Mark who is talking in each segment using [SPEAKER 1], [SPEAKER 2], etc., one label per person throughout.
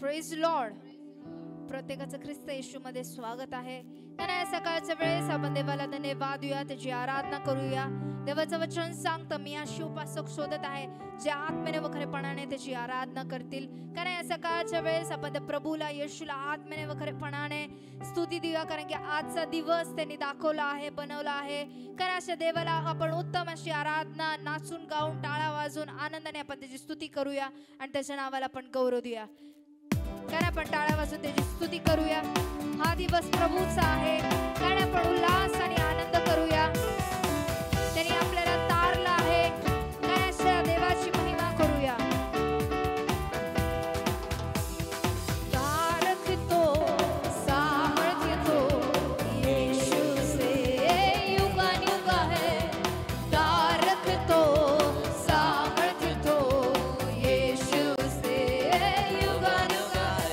[SPEAKER 1] Praise Lord. प्रत्येकाचं ख्रिस्त येशूमध्ये स्वागत आहे. त्यांना या सकाळच्या वेळेस आपण देवाला धन्यवाद देऊया, त्याची आराधना करूया. देवाचं वचन सांगतं, मी अशी उपासक शोधत आहे जे आत्म्याने व खरेपणाने त्याची आराधना करतील. कारण या सकाळच्या वेळेस आपण त्या प्रभूला, येशूला आत्म्याने व खरेपणाने स्तुती देऊया, कारण की आजचा दिवस त्यांनी दाखवला आहे, बनवला आहे. कारण अशा देवाला आपण उत्तम अशी आराधना नाचून गाऊन टाळा वाजून आनंदाने आपण त्याची स्तुती करूया आणि त्याच्या नावाला आपण गौरव देऊया. कारण आपण टाळ्या वाजून त्याची स्तुती करूया. हा दिवस प्रभूचा आहे, कारण आपण उल्हास आणि आनंद करूया. त्यांनी आपल्याला तारला आहे, कारण अशा देवाची महिमा करूया. तारक तो सामर्थ्य तो येशू से युगानुग है. तारक तो सामर्थ्य तो येशू से युगानुग है.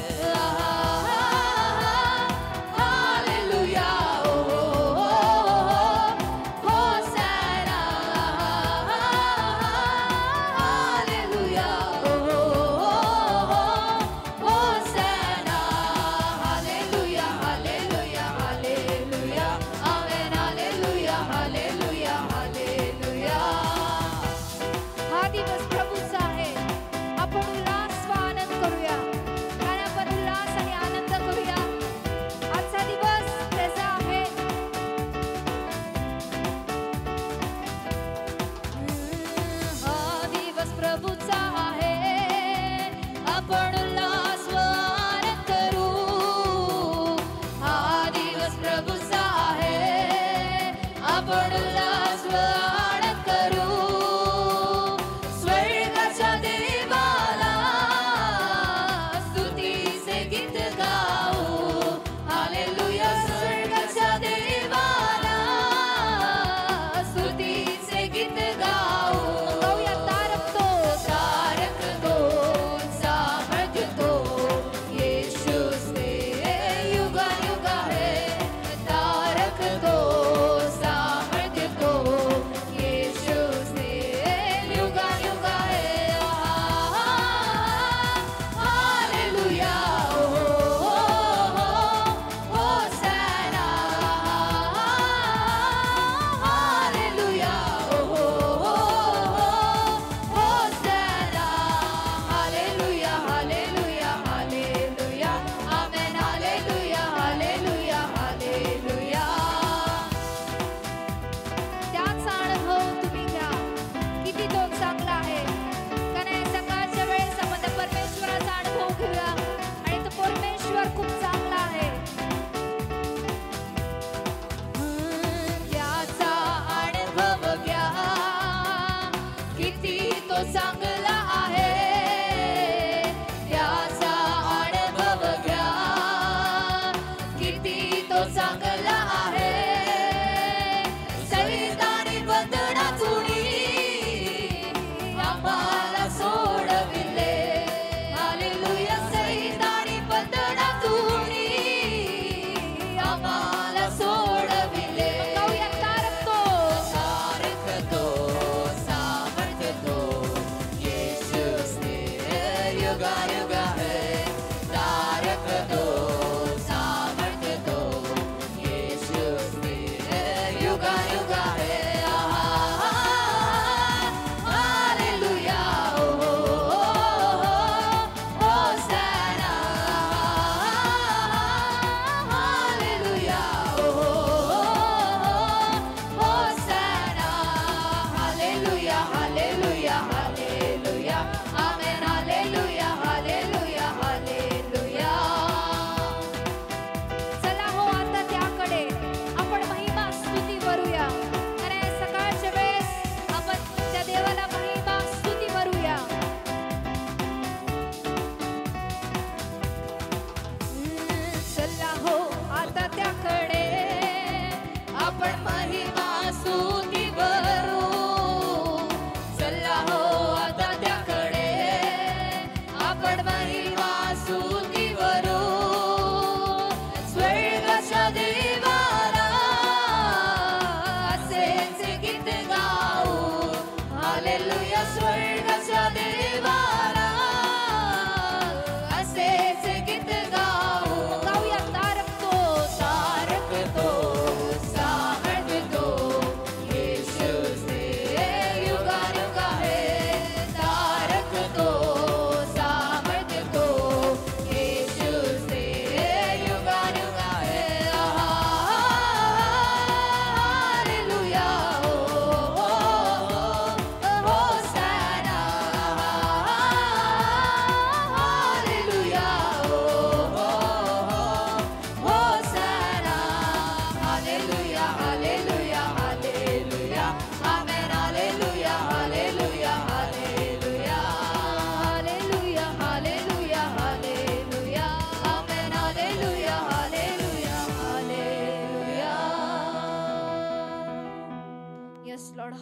[SPEAKER 1] हालेलुया.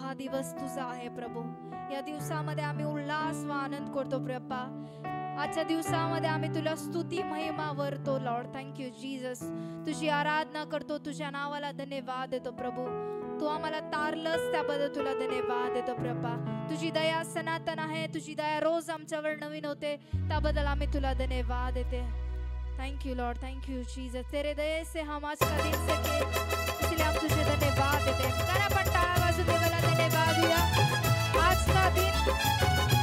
[SPEAKER 1] हा दिवस तुझा आहे प्रभू. या दिवसामध्ये आम्ही उल्हास व आनंद करतो प्रभा. आजच्या दिवसामध्ये आम्ही तुला स्तुती महिमा वरतो लॉर्ड. Thank you Jesus. तुझी आराधना करतो, तुझ्या नावाला धन्यवाद देतो प्रभू. तू आम्हाला तारलंस त्याबद्दल तुला धन्यवाद देतो प्रभा. तुझी दया सनातन आहे, तुझी दया रोज आमच्यावर नवीन होते, त्याबद्दल आम्ही तुला धन्यवाद देते. Thank you Lord, thank you Jesus. तेरे दया से हम आज का दिन सके, इसलिए हम तुझे धन्यवाद देते हैं. करा पण टाळा वाजून देवाला धन्यवाद दिया. आज का दिन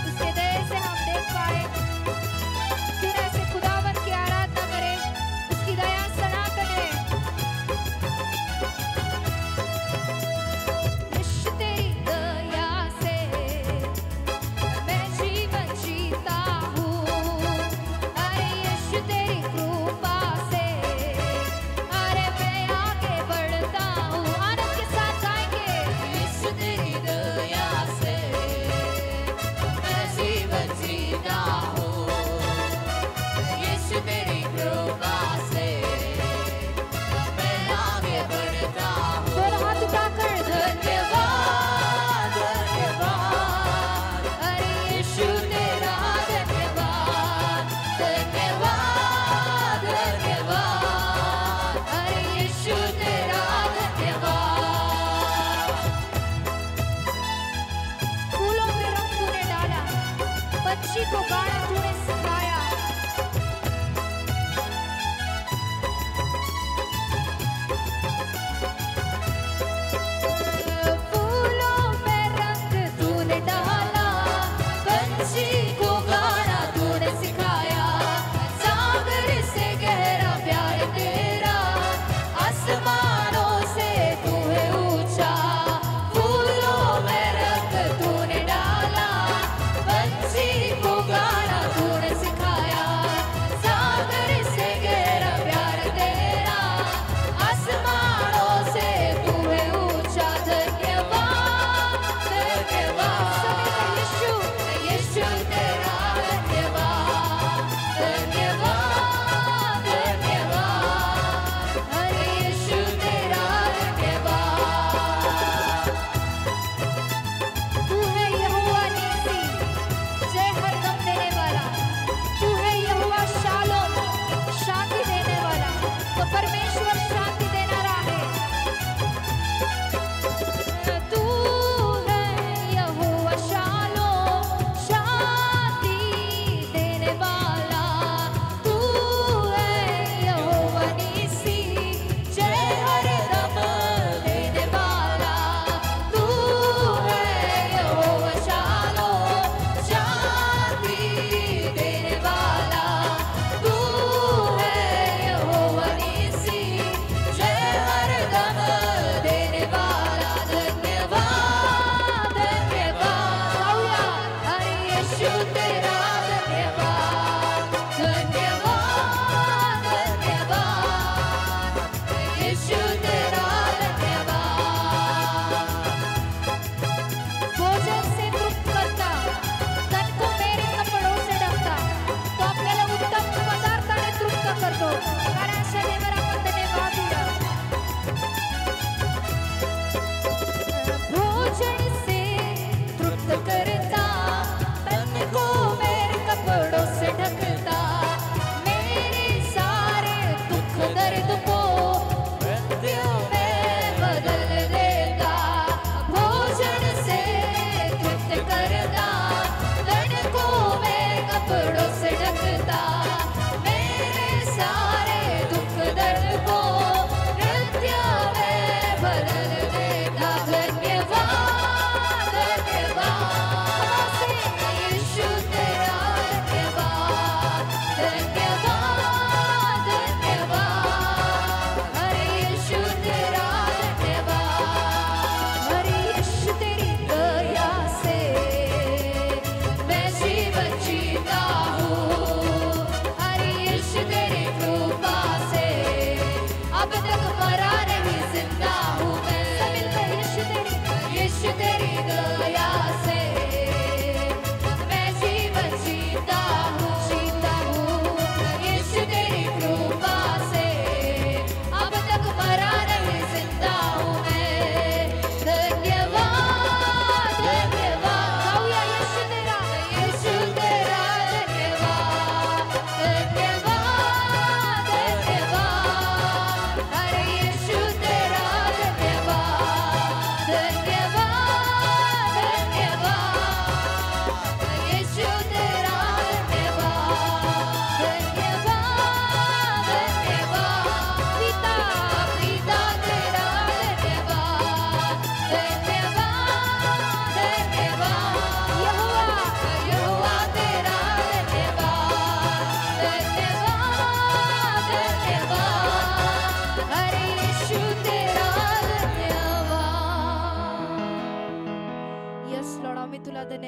[SPEAKER 1] उसके दया से हम देख पाए. क्यों ना ऐसे खुदावन की आराधना करें, उसकी दया सनातन है. यीशु तेरी दया से मैं जीवन जीता हूँ. अरे यीशु तेरी कृपा से अरे मैं आगे बढ़ता हूँ. आनंद के साथ गाएंगे. यीशु तेरी दया से मैं जीवन जीता हूँ.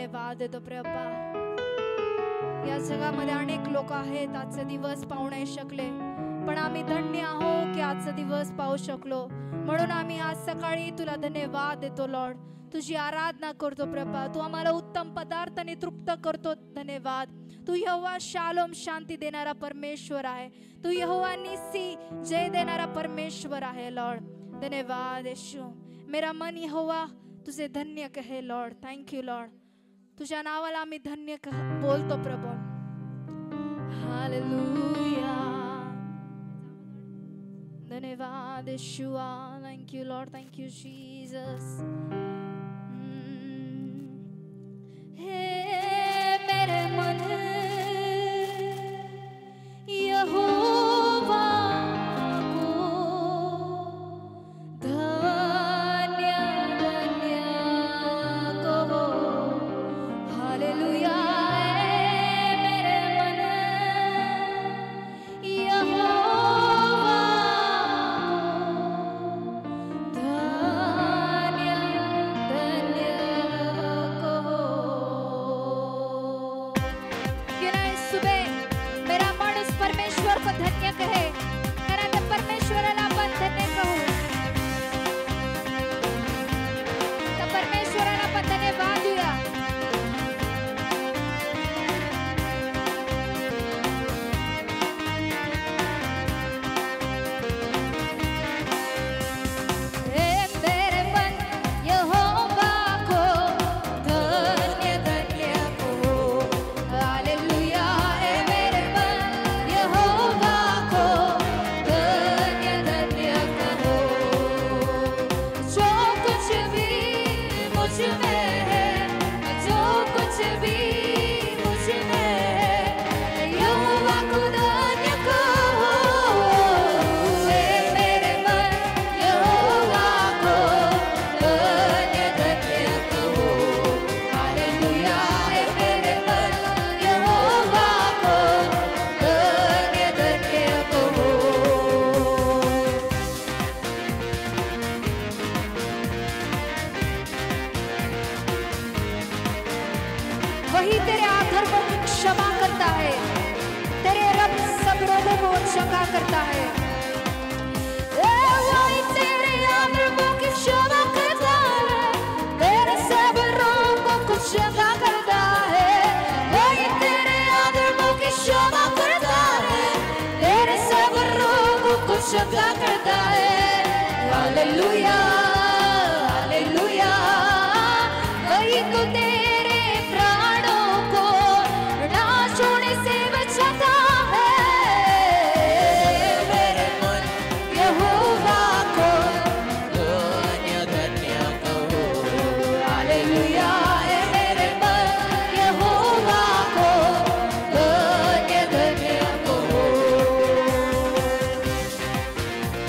[SPEAKER 1] धन्यवाद देतो प्रभा. या जगामध्ये अनेक लोक आहेत आजचे दिवस पाहू नाही शकले, पण आम्ही धन्य आहो की आजचा दिवस पाहू शकलो. म्हणून आम्ही आज सकाळी तुला धन्यवाद देतो लॉर्ड. तुझी आराधना करतो प्रभा. तू आम्हाला उत्तम पदार्थाने तृप्त करतो. धन्यवाद. तू यहोवा शालोम शांती देणारा परमेश्वर आहे. तू यहोवा निसी जय देणारा परमेश्वर आहे लॉर्ड. धन्यवाद येशू. मेरा मन यहोवा तुझे धन्य कहे लॉर्ड. Thank you Lord. तुझ्या नावाला आम्ही धन्य बोलतो प्रभू. हालेलुया. धन्यवाद येशूआ. Thank you Lord. Thank you Jesus. मेरे मन यहोवा को धन्य धन्य कहो. हालेलुया. मेरे मन यहोवा को धन्य धन्य कहो. क्यों ना इस सुबह मेरा मन उस परमेश्वर को धन्य कहे. कारण त्या परमेश्वराला आपण धन्य कहू. त्या परमेश्वराला आपण धन्यवाद देऊया. मेरे मन यहोवा को धन्य धन्य कहो. हालेलुया. मेरे मन यहोवा को धन्य धन्य कहो. जो कुछ भी मुझ में है, जो कुछ भी मुझ में है, यहोवा को धन्य कहो. मेरे मन यहोवा को धन्य धन्य कहो. हालेलुया. मेरे मन यहोवा को धन्य धन्य कहो. वही तेरे अधर्मों की क्षमा करता है. तेरे रब सब रोगों को चंगा करता है. वही तेरे अधर्मों की क्षमा करता है. तेरे सब रोगों को चंगा करता है. वही तेरे अधर्मों की क्षमा करता है. तेरे सब रोगों को चंगा करता है. हालेलुया. हालेलुया. वही तो तेरे प्राणों को नाश होने से बचाता है. मेरे मन यहोवा को धन्य धन्य कहो. हालेलुया. मेरे मन यहोवा को धन्य धन्य कहो.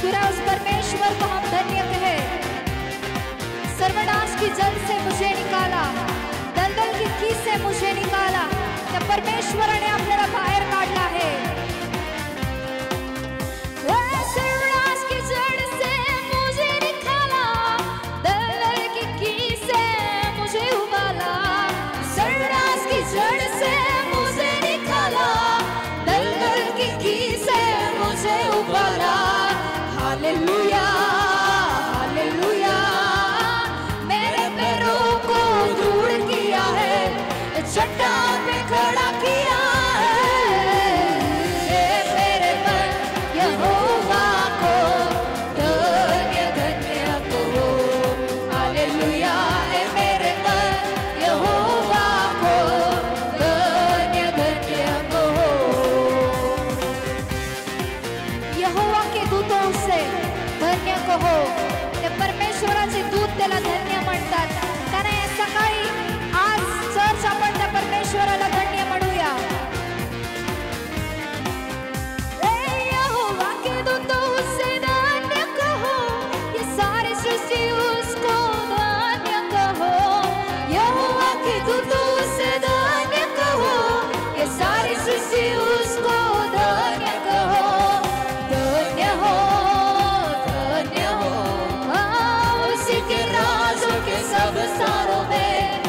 [SPEAKER 1] तुरा उस परमेश्वर को हम धन्य कहे. सर्वनाश की जल से मुझे निकाला. दलदल की खीस से मुझे निकाला. त्या परमेश्वराने आपल्याला बाहेर काढला आहे. सर्वनाश की जल से मुझे निकाला. दलदल की खीस से मुझे उबाला. सर्वनाश की जल से मुझे निकाला. दलदल की खीस से मुझे उबाला. हालेलुया. हालेलुया. मेरे पैरों को दूर किया है. चट्टान पे खड़ा किया है. मेरे मन यहोवा को धन्य धन्य कहो. हालेलुया. मेरे मन यहोवा को धन्य धन्य कहो. यहोवा के दूतों से धन्य कहो. ते परमेश्वराचे दूत त्याला धन्य म्हणतात. कारण या सकाळी आज चर्च आपण त्या परमेश्वराला धन्य म्हणूया. यहोवा के दूतों से धन्य कहो. ये सारी सृष्टि उसको धन्य कहो. यहोवा के दूतों से धन्य कहो. ये सारी सृष्टि उसको धन्य कहो. धन्य हो. धन्य हो. उसी के राजों के सब सारों में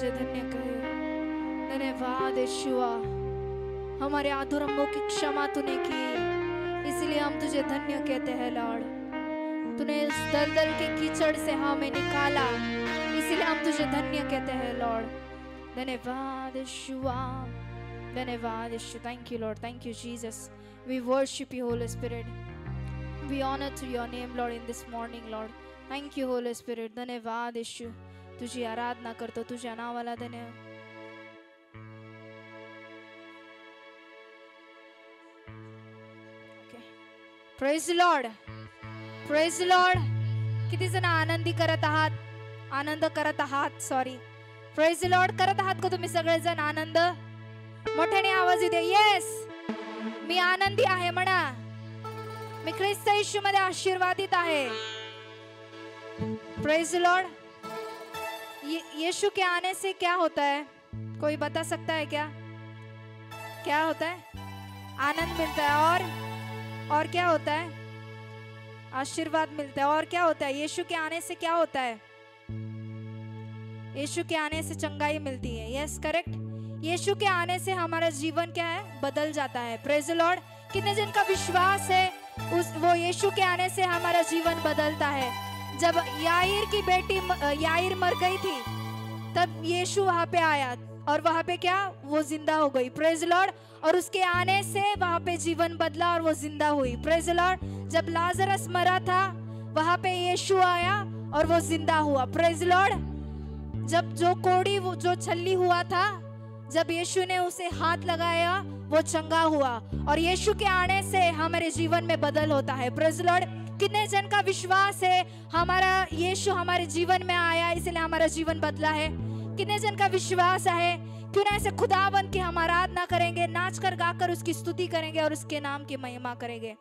[SPEAKER 1] तुझे धन्य कहे। धन्यवाद यीशुआ, हमारे अधर्मों की क्षमा तूने की, इसलिए हम तुझे धन्य कहते हैं लॉर्ड। तूने इस दलदल के कीचड़ से हमें निकाला, इसलिए हम तुझे धन्य कहते हैं लॉर्ड। धन्यवाद यीशुआ, धन्यवाद यीशु। Thank you Lord, thank you Jesus. We worship you Holy Spirit, we honour to your name Lord in this morning Lord. Thank you Holy Spirit. धन्यवाद यीशु, तुझी आराधना करतो, तुझ्या नावाला धन्यवाद। Praise Lord, praise Lord. किती जण आनंदी करत आहात, आनंद करत आहात, सॉरी, प्रेज लॉर्ड करत आहात का तुम्ही सगळेजण? आनंद मोठ्याने आवाज येऊ दे। येस, मी आनंदी आहे म्हणा, मी ख्रिस्त येशू मध्ये आशीर्वादित आहे। Praise Lord. यीशु के आने से क्या होता है, कोई बता सकता है क्या? क्या होता है? आनंद मिलता है, और क्या होता है? आशीर्वाद मिलता है। और क्या होता है? यीशु के आने से क्या होता है? यीशु के आने से चंगाई मिलती है। Yes, correct. यीशु के आने से हमारा जीवन क्या है? बदल जाता है। Praise the Lord. कितने जन का विश्वास है वो यीशु के आने से हमारा जीवन बदलता है? जब याईर की बेटी याईर मर गई थी, तब यीशु वहां पे आया और वहां पे क्या? वो जिंदा हो गई। Praise Lord. और उसके आने से वहां पे जीवन बदला और वो जिंदा हुई। Praise Lord. जब लाजरस मरा था, वहां पे यीशु आया और वो जिंदा हुआ। Praise Lord. जब जो कोढ़ी, वो जो छल्ली हुआ था, जब यीशु ने उसे हाथ लगाया, वो चंगा हुआ। और यीशु के आने से हमारे जीवन में बदल होता है। Praise Lord. कितने जन का विश्वास है हमारा यीशु हमारे जीवन में आया, इसलिए हमारा जीवन बदला है? कितने जन का विश्वास है? क्यों ना ऐसे खुदावंद की हम आराधना करेंगे, नाच कर गाकर उसकी स्तुति करेंगे और उसके नाम की महिमा करेंगे।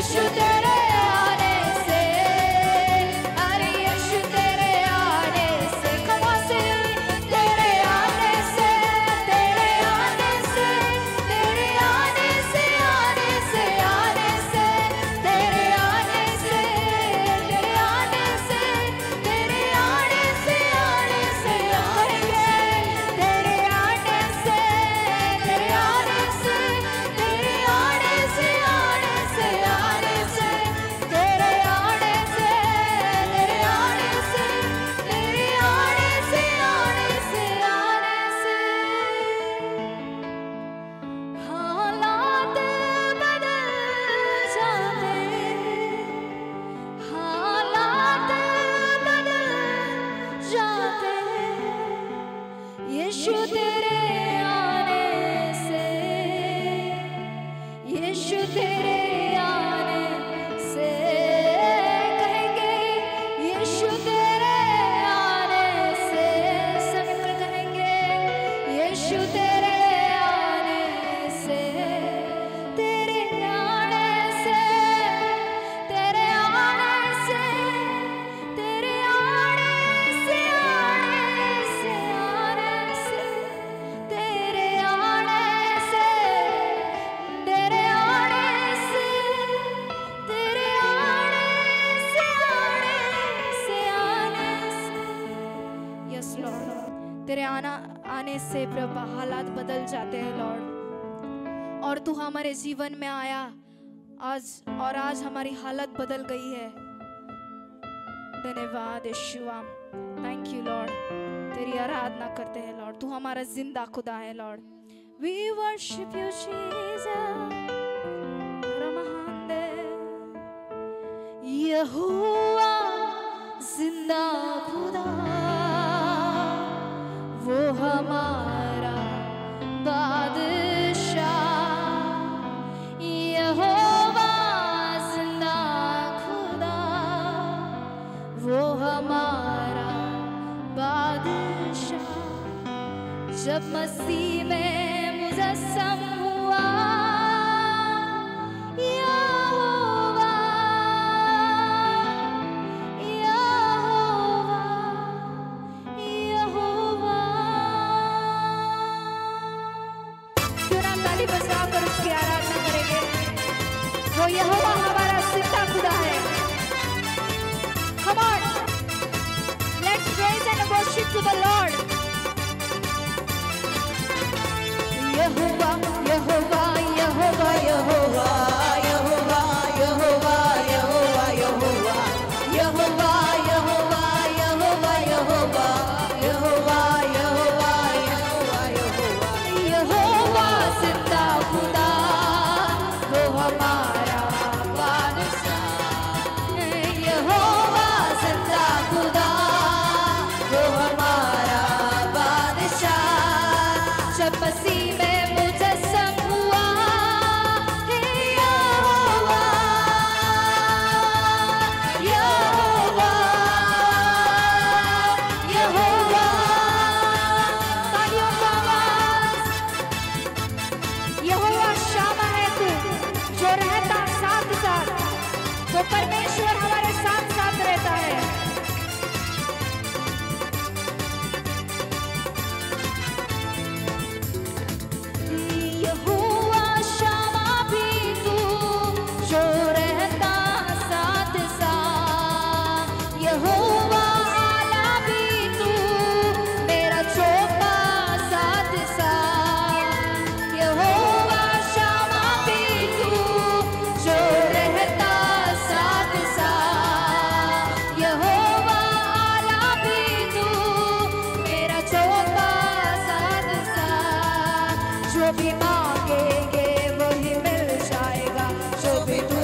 [SPEAKER 1] यीशु तेरे आने से, अरे यीशु तेरे आने से, come on sing, तेरे आने से, तेरे आने से, तेरे आने से, आने से, आने से, तेरे आने से, तेरे आने से, तेरे आने से, आने से, आएंगे, तेरे आने से, तेरे आने से, तेरे आने से, आने से, आने से, तेरे आने से, तेरे आने से, तेरे आने से, आने से, आने से। हालात बदल जाते, हालात बदल जाते, यीशु तेरे आने से, यीशु तेरे आने से, कहेंगे यीशु तेरे आने से, सब मिलकर कहेंगे यीशु तेरे आने से, तेरे आने से, तेरे आने से, तेरे आने से, आने से, आने से, तेरे आने से, तेरे आने से, तेरे आने से, आने से, यस लॉर्ड, तेरे आने से प्रभु हालात बदल जाते हैं लॉर्ड, और तू हमारे जीवन में आया आज, और आज हमारी हालत बदल गई है। धन्यवाद यीशुआ, थैंक यू लॉर्ड, तेरी आराधना करते हैं लॉर्ड, तू हमारा जिंदा खुदा है Lord. We worship you Jesus, रमहांदे यहोवा जिंदा खुदा, वो हमारा बादशाह, यहोवा जिंदा खुदा, वो हमारा बादशाह, जब मसीह में मुजस्सम हुआ यहोवा, यहोवा, यहोवा। क्यों ना ताली बजाकर उसकी आराधना करेंगे, वो यहोवा हमारा जिंदा खुदा है। Come on, let's praise and worship to the Lord. यहोवा, यहोवा, यहोवा, यहोवा, यहोवा, यहोवा, यहोवा, यहोवा, यहोवा, यहोवा, यहोवा, यहोवा, यहोवा, यहोवा, यहोवा, यहोवा जिंदा खुदा, वो हमारा बादशाह, यहोवा जिंदा खुदा, वो हमारा बादशाह, जब मसीह में मुजस्सम हुआ यहोवा, यहोवा, यहोवा। तालियों का आवाज, यहोवा शामा है तू, जो रहता साथ साथ, तो परमेश्वर हमारे साथ साथ रहता है। यहोवा शामा भी तू, जो रहता साथ साथ, यहोवा आला भी तू, मेरा चौका साथ साथ, यहोवा शामा भी तू, जो रहता साथ साथ, यहोवा आला भी तू, मेरा चौका साथ साथ, जो भी मांगेंगे वही मिल जाएगा, जो भी तू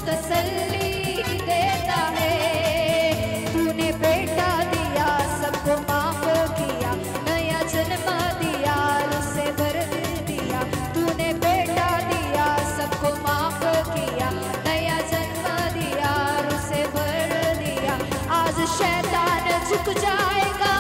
[SPEAKER 1] तसल्ली देता है। तूने बेटा दिया, सबको माफ किया, नया जन्म दिया, उसे भर दिया। तूने बेटा दिया, सबको माफ किया, नया जन्म दिया, उसे भर दिया। आज शैतान झुक जाएगा।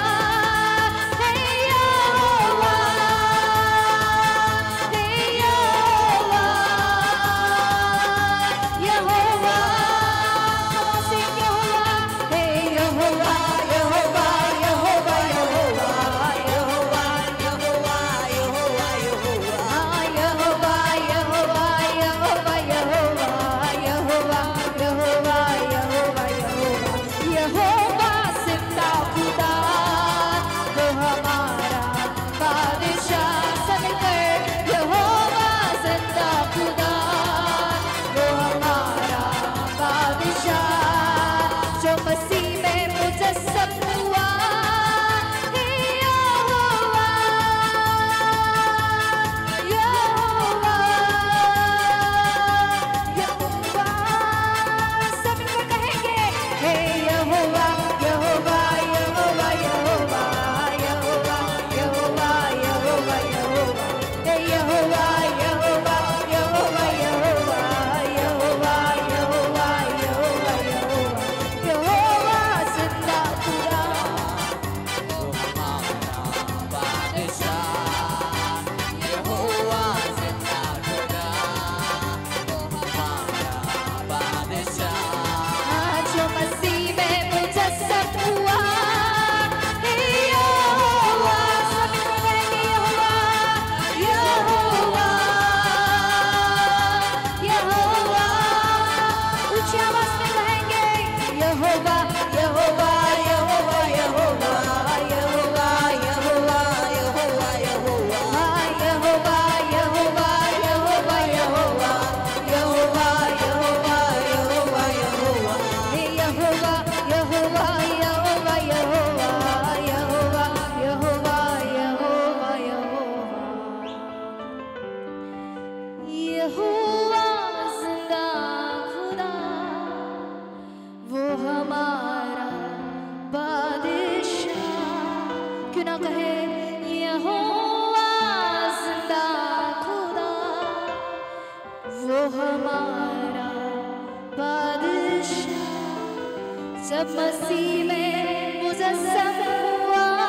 [SPEAKER 1] जब मसीह में मुजस्सम हुआ,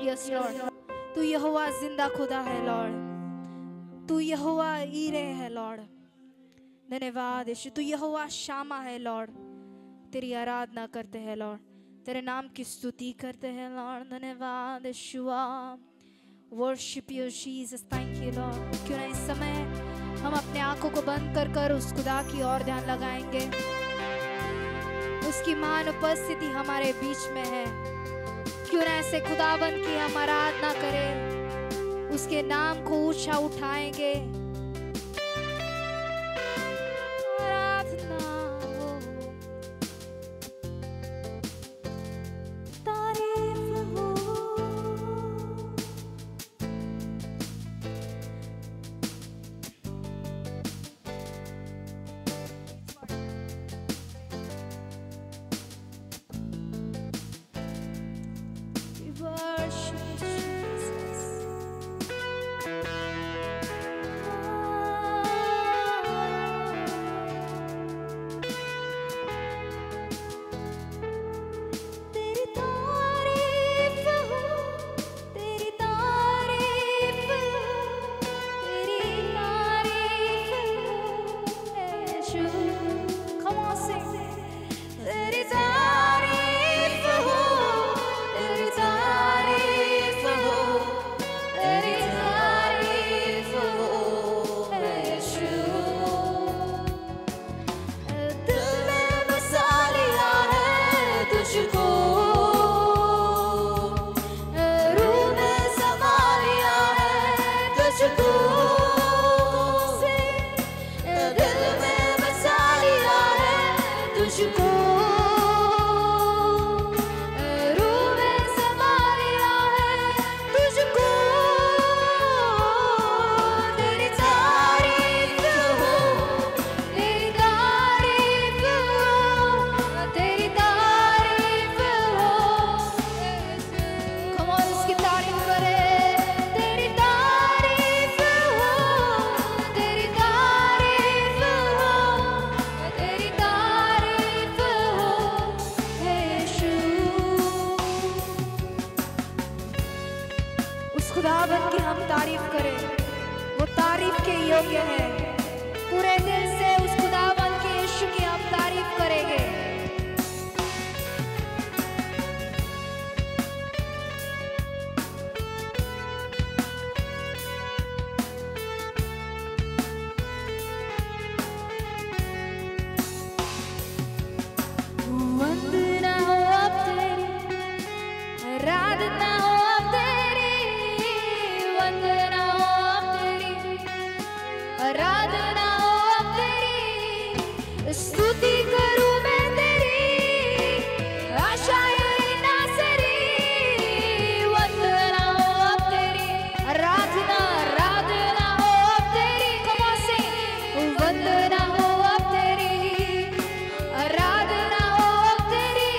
[SPEAKER 1] यस लॉर्ड, तू यहोवा जिंदा खुदा है लॉर्ड, तू यहोवा ईरे है लॉर्ड। धन्यवाद यीशु, तू यहोवा शामा है लॉर्ड। तेरी आराधना करते हैं लॉर्ड, तेरे नाम की स्तुति करते हैं लॉर्ड। धन्यवाद यीशुआ, worship you Jesus, thank you Lord. क्यों ना इस समय हम अपने आंखों को बंद कर कर उस खुदा की ओर ध्यान लगाएंगे। उसकी महान उपस्थिति हमारे बीच में है। क्यों ना ऐसे खुदाबंद की हम आराधना करें, उसके नाम को ऊंचा उठाएंगे। तुझको तारीफ करें। वो तारीफ के योग्य है। पूरे दिल से उस खुदावंद के यीशु की हम तारीफ करेंगे। वंदना हो अब तेरी, आराधना हो अब तेरी, वंदना हो अब तेरी, आराधना हो अब तेरी, स्तुति करूं मैं तेरी, आशाएं नासरी, वंदना हो अब तेरी, आराधना आराधना हो अब तेरी, कमां से वंदना हो अब तेरी, आराधना हो अब तेरी,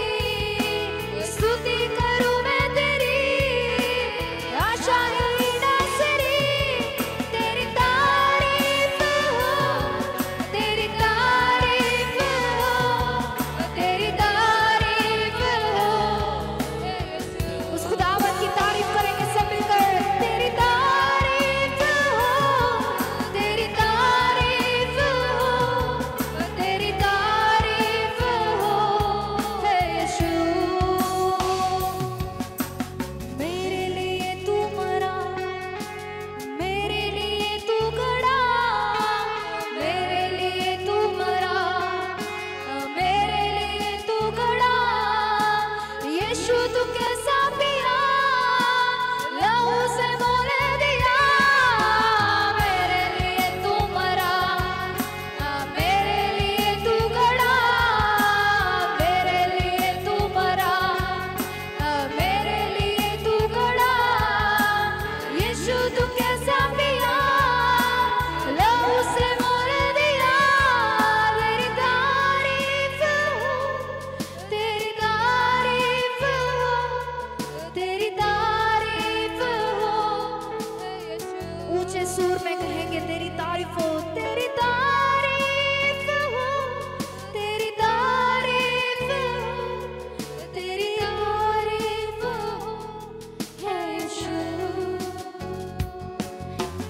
[SPEAKER 1] स्तुति करूं मैं तेरी, आशाएं नासरी, तेरी तारीफ हो, तेरी तारीफ हो, तेरी तारीफ हो। उस खुदावंद की तारीफ करेंगे सब मिलकर। तेरी तारीफ हो, तेरी तारीफ हो, तेरी तारीफ हो, हे यीशु। मेरे लिए तू मरा, मेरे लिए तू गड़ा, मेरे लिए तू मरा, मेरे लिए तू गड़ा, यीशु तू कैसा पिया, लहू से मोल दिया, मेरे लिए तू मरा, मेरे लिए तू गड़ा, मेरे लिए तू मरा, मेरे लिए तू गड़ा, यीशु तू कैसा पिया, लहू से मोल दिया, तेरी तारीफ हो, तेरी तारीफ हो, तेरी तारीफ हो। ऊंचे सुर में कहेंगे तेरी तारीफ हो, तेरी तारीफ हो, तेरी तारीफ हो, तेरी तारीफ हो, हे यीशु।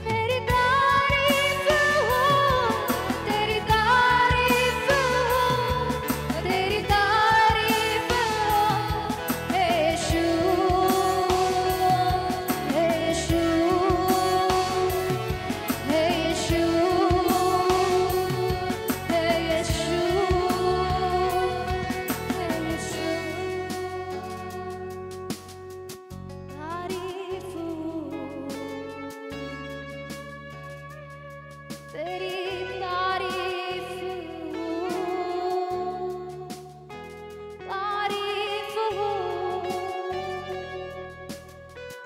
[SPEAKER 1] मेरी तारीफ हो, तेरी तारीफ हो, तेरी तारीफ हो, हे यीशु, हे यीशु, हे यीशु, हे यीशु, हे यीशु। तारीफ हो, तेरी तारीफ हो, तारीफ हो।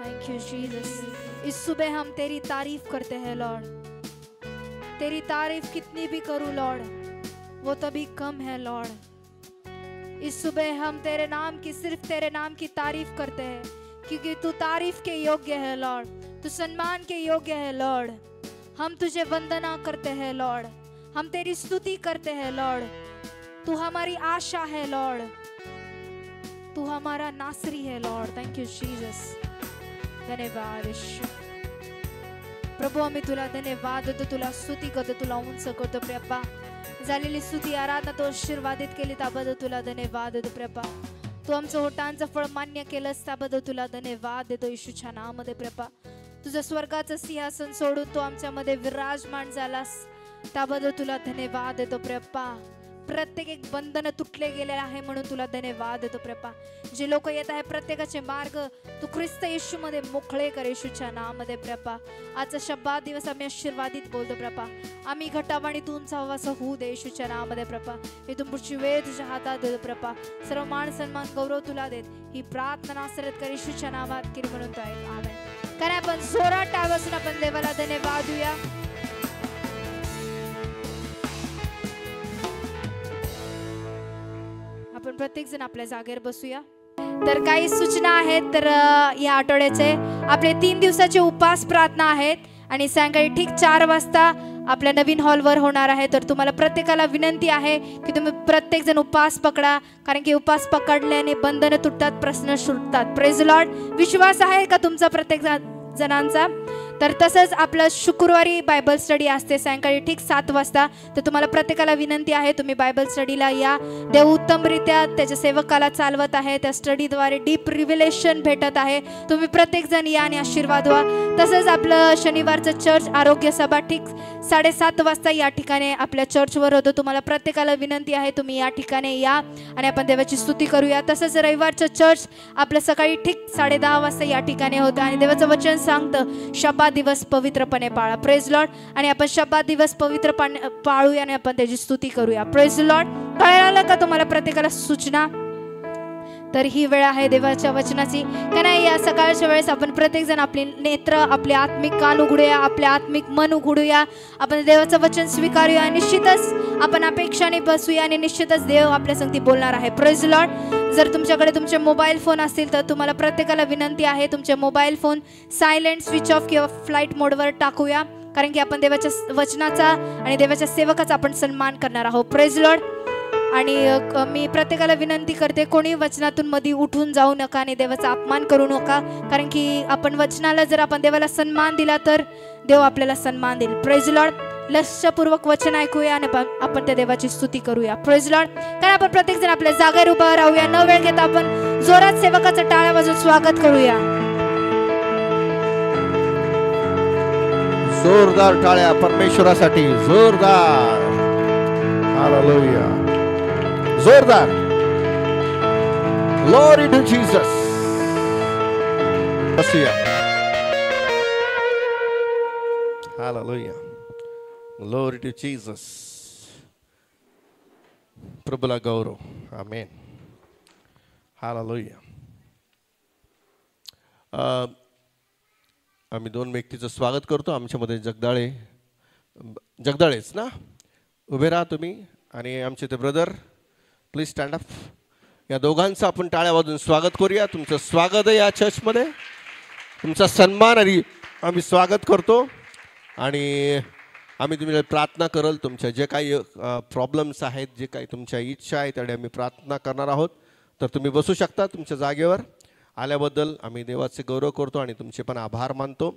[SPEAKER 1] Thank you Jesus. इस सुबह हम तेरी तारीफ करते हैं लॉर्ड। तेरी तारीफ कितनी भी करूं लॉर्ड, वो तभी कम है लॉर्ड। इस सुबह हम तेरे नाम की, सिर्फ तेरे नाम की तारीफ करते हैं, क्योंकि तू तारीफ के योग्य है लॉर्ड, तू सम्मान के योग्य है लॉर्ड। हम तुझे वंदना करते हैं लॉर्ड, हम तेरी स्तुति करते हैं लॉर्ड। तू हमारी आशा है लॉर्ड, तू हमारा नासरी है लॉर्ड। Thank you Jesus. धन्यवाद यीशु। प्रभू आम्ही तुला धन्यवाद देतो, तुला स्तुती करतो, तुला उंच करतो प्रभा। झालेली स्तुती आराधना तो आशीर्वादित केली त्याबद्दल तुला धन्यवाद देतो प्रभा। तू आमचं होटांचं फळ मान्य केलंस त्याबद्दल तुला धन्यवाद देतो येशूच्या नावामध्ये प्रभा। तुझं स्वर्गाचं सिंहासन सोडून तू आमच्यामध्ये विराजमान झालास त्याबद्दल तुला धन्यवाद देतो प्रभा। प्रत्येक एक बंधन तुटले गेले आहे म्हणून तुला धन्यवाद देतो प्रभा। जे लोक येत आहे प्रत्येकाचे मार्ग तू ख्रिस्त येशूमध्ये मोकळे कर येशूच्या नावामध्ये प्रभा। आजचा शब्दात दिवस आम्ही आशीर्वादित बोलतो प्रभा। आम्ही घटावाणी तुमचा आवाज होऊ दे येशूच्या नावामध्ये प्रभा। हे तुमची वेळ तुझ्या हातात देतो प्रभा। सर्व मान सन्मान गौरव तुला देत ही प्रार्थना नासरत कर येशूच्या नावात की म्हणून तो आहे आमेन। कारण आपण जोरात टाळ वाजून आपण देवाला धन्यवाद देऊया। आपण प्रत्येक जण आपल्या जागेवर बसूया। तर काही सूचना आहेत तर या आठवड्याचे आपले 3 दिवसाचे उपवास प्रार्थना आहेत आणि सायंकाळी ठीक 4 वाजता आपल्या नवीन हॉलवर होणार आहे। तर तुम्हाला प्रत्येकाला विनंती आहे की तुम्ही प्रत्येक जण उपवास पकडा, कारण की उपवास पकडल्याने बंधन तुटतात, प्रश्न सुटतात। Praise Lord. विश्वास आहे का तुमचा प्रत्येक जणांचा? तर तसंच आपलं शुक्रवारी बायबल स्टडी असते सायंकाळी ठीक 7 वाजता. तर तुम्हाला प्रत्येकाला विनंती आहे, तुम्ही बायबल स्टडीला या. देव उत्तमरित्या त्याच्या सेवकाला चालवत आहे. त्या स्टडीद्वारे डीप रिव्हिलेशन भेटत आहे. तुम्ही प्रत्येकजण या आणि आशीर्वाद व्हा. तसंच आपलं शनिवारचं चर्च आरोग्य सभा ठीक 7:30 वाजता या ठिकाणी आपल्या चर्चवर होतं. तुम्हाला प्रत्येकाला विनंती आहे, तुम्ही या ठिकाणी या आणि आपण देवाची स्तुती करूया. तसंच रविवारचं चर्च आपलं सकाळी ठीक 10:30 वाजता या ठिकाणी होतं आणि देवाचं वचन सांगतं शब्बात दिवस पवित्रपणे पाळा. Praise Lord. आणि आपण शब्बात दिवस पवित्र पाळूया आणि आपण त्याची स्तुती करूया. Praise Lord. कळलं का तुम्हाला प्रत्येकाला सूचना? तर ही वेळ आहे देवाच्या वचनाची. का नाही, या सकाळच्या वेळेस आपण प्रत्येक जण आपली नेत्र, आपले आत्मिक कान उघडूया, आपले आत्मिक मन उघडूया. आपण देवाचं वचन स्वीकारूया. निश्चितच आपण अपेक्षाने बसूया आणि निश्चितच देव आपल्या संगती बोलणार आहे. Praise Lord. जर तुमच्याकडे तुमचे मोबाईल फोन असतील तर तुम्हाला प्रत्येकाला विनंती आहे, तुमचे mobile phone silent, switch off किंवा फ्लाईट मोडवर टाकूया. कारण की आपण देवाच्या वचनाचा आणि देवाच्या सेवकाचा आपण सन्मान करणार आहोत. Praise Lord. आणि मी प्रत्येकाला विनंती करते, कोणी वचनातून मध्ये उठून जाऊ नका आणि देवाचा अपमान करू नका. कारण की आपण वचनाला जर आपण देवाला सन्मान दिला तर देव आपल्याला सन्मान देईल. Praise Lord. लक्षपूर्वक वचन ऐकूया आणि आपण त्या देवाची स्तुती करूया. Praise Lord. कारण आपण प्रत्येक जण आपल्या जागेवर उभा राहूया. न वेळ घेता आपण जोरात सेवकाचं टाळ्या वाजवून स्वागत करूया.
[SPEAKER 2] जोरदार टाळ्या परमेश्वरासाठी. जोरदार. हालेलुया. जोरदार. Glory to Jesus. बसूया. हालेलुया. Glory to Jesus. प्रभूला गौरव. आमेन. हालेलुया. आम्ही 2 व्यक्तीचं स्वागत करतो. आमच्यामध्ये जगदाळेच ना, उभे राहा तुम्ही. आणि आमचे ते ब्रदर प्लीज स्टँड अप. या दोघांचं आपण टाळ्या वाजून स्वागत करूया. तुमचं स्वागत आहे या चर्चमध्ये. तुमचा सन्मान आणि आम्ही स्वागत करतो. आणि आम्ही तुम्ही प्रार्थना करल. तुमच्या जे काही प्रॉब्लेम्स आहेत, जे काही तुमच्या इच्छा आहेत, त्याकडे आम्ही प्रार्थना करणार आहोत. तर तुम्ही बसू शकता तुमच्या जागेवर. आल्याबद्दल आम्ही देवाचे गौरव करतो आणि तुमचे पण आभार मानतो.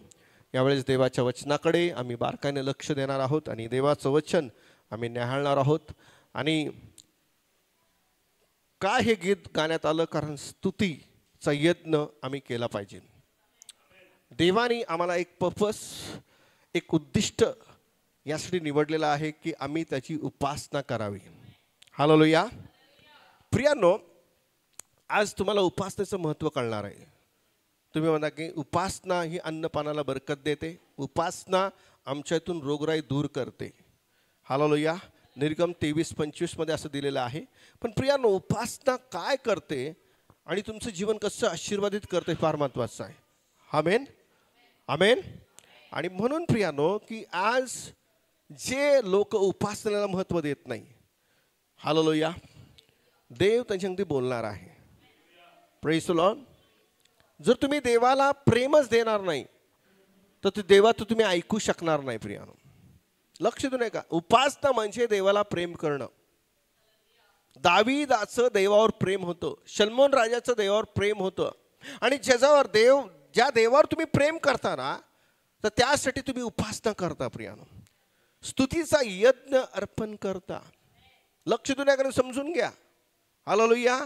[SPEAKER 2] यावेळेस देवाच्या वचनाकडे आम्ही बारकाईने लक्ष देणार आहोत आणि देवाचं वचन आम्ही न्याहाळणार आहोत. आणि काय हे गीत गाण्यात आलं, कारण स्तुतीचा यज्ञ आम्ही केला पाहिजे. देवाने आम्हाला एक पर्पस, एक उद्दिष्ट यासाठी निवडलेलं आहे की आम्ही त्याची उपासना करावी. हालेलुया. प्रियांनो, आज तुम्हाला उपासनेचं महत्त्व कळणार आहे. तुम्ही म्हणा की उपासना ही अन्नपानाला बरकत देते, उपासना आमच्यातून रोगराई दूर करते. हालेलुया. निर्गम 23:25 मध्ये असं दिलेलं आहे. पण प्रियांनो, उपासना काय करते आणि तुमचं जीवन कसं आशीर्वादित करते फार महत्त्वाचं आहे. आमेन. आमेन. आणि म्हणून प्रियांनो, की आज जे लोक उपासनेला महत्त्व देत नाही, हालेलुया, देव त्यांच्यामध्ये बोलणार आहे. Praise the Lord. जर तुम्ही देवाला प्रेमच देणार नाही तर ते देवाचं तुम्ही ऐकू शकणार नाही. प्रियांनो, लक्ष देऊ नका. उपासना म्हणजे देवाला प्रेम करणं. दावीदाचं देवावर प्रेम होतं, शलोमोन राजाचं देवावर प्रेम होतं. आणि ज्या देवावर तुम्ही प्रेम करता ना, तर त्यासाठी तुम्ही उपासना करता. प्रियांनो, स्तुतीचा यज्ञ अर्पण करता. लक्ष देऊ नका, समजून घ्या. हालेलुया.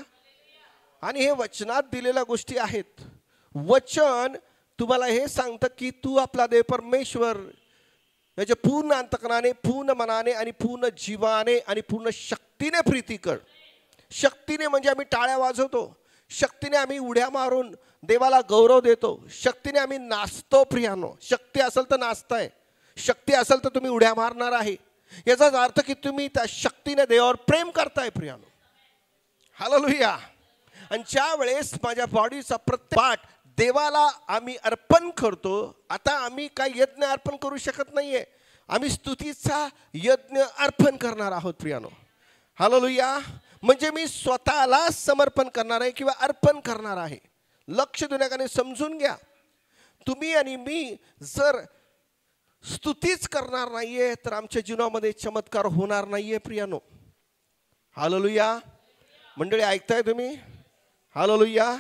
[SPEAKER 2] आणि हे वचनात दिलेल्या गोष्टी आहेत. वचन तुम्हाला हे सांगतं की तू आपला देव परमेश्वर याच्या पूर्ण अंतकरणाने, पूर्ण मनाने आणि पूर्ण जीवाने आणि पूर्ण शक्तीने प्रीती कर. शक्तीने म्हणजे आम्ही टाळ्या वाजवतो, शक्तीने आम्ही उड्या मारून देवाला गौरव देतो, शक्तीने आम्ही नाचतो. प्रियांनो, शक्ती असेल तर नाचताय, शक्ती असेल तर तुम्ही उड्या मारणार आहे. याचाच अर्थ की तुम्ही त्या शक्तीने देवावर प्रेम करताय. प्रियांनो, हालेलुया. आणि ज्या वेळेस माझ्या बॉडीचा प्रत्येक पार्ट देवाला आम्ही अर्पण करतो, आता आम्ही काय यज्ञ अर्पण करू शकत नाहीये, आम्ही स्तुतीचा यज्ञ अर्पण करणार आहोत. प्रियांनो, हालेलुया. म्हणजे मी स्वतःला समर्पण करणार आहे किंवा अर्पण करणार आहे. लक्ष देण्याकडे समजून घ्या. तुम्ही आणि मी जर स्तुतीच करणार नाहीये तर आमच्या जीवनामध्ये चमत्कार होणार नाहीये. प्रियांनो, हालेलुया. मंडळी, ऐकताय तुम्ही? हालेलुया.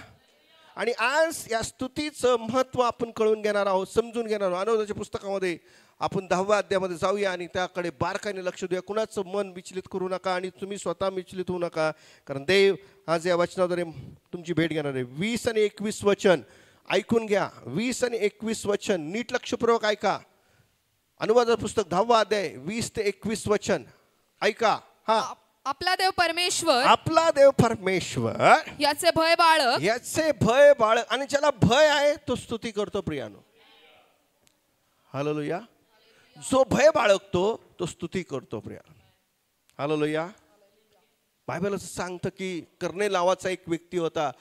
[SPEAKER 2] आणि आज या स्तुतीचं महत्त्व आपण कळून घेणार आहोत, समजून घेणार आहोत. अनुवादाच्या पुस्तकामध्ये आपण 10व्या अध्यायामध्ये जाऊया आणि त्याकडे बारकाईने लक्ष देऊया. कुणाचं मन विचलित करू नका आणि तुम्ही स्वतः विचलित होऊ नका, कारण देव आज या वचनाद्वारे तुमची भेट घेणार आहे. 20 आणि 21 वचन ऐकून घ्या. 20 आणि 21 वचन नीट लक्षपूर्वक ऐका. अनुवादाचं पुस्तक 10वा अध्याय 20 ते 21 वचन ऐका. हा.
[SPEAKER 1] आपला देव परमेश्वर,
[SPEAKER 2] आपला देव परमेश्वर
[SPEAKER 1] याचे भय बाळग,
[SPEAKER 2] याचे भय बाळग, आणि ज्याला भय आहे तो स्तुती करतो प्रियानो. हालेलुया. जो भय बाळगतो तो स्तुती करतो प्रिया. हालेलुया. बायबल असं सांगतं की कर्ने नावाचा एक व्यक्ती होता,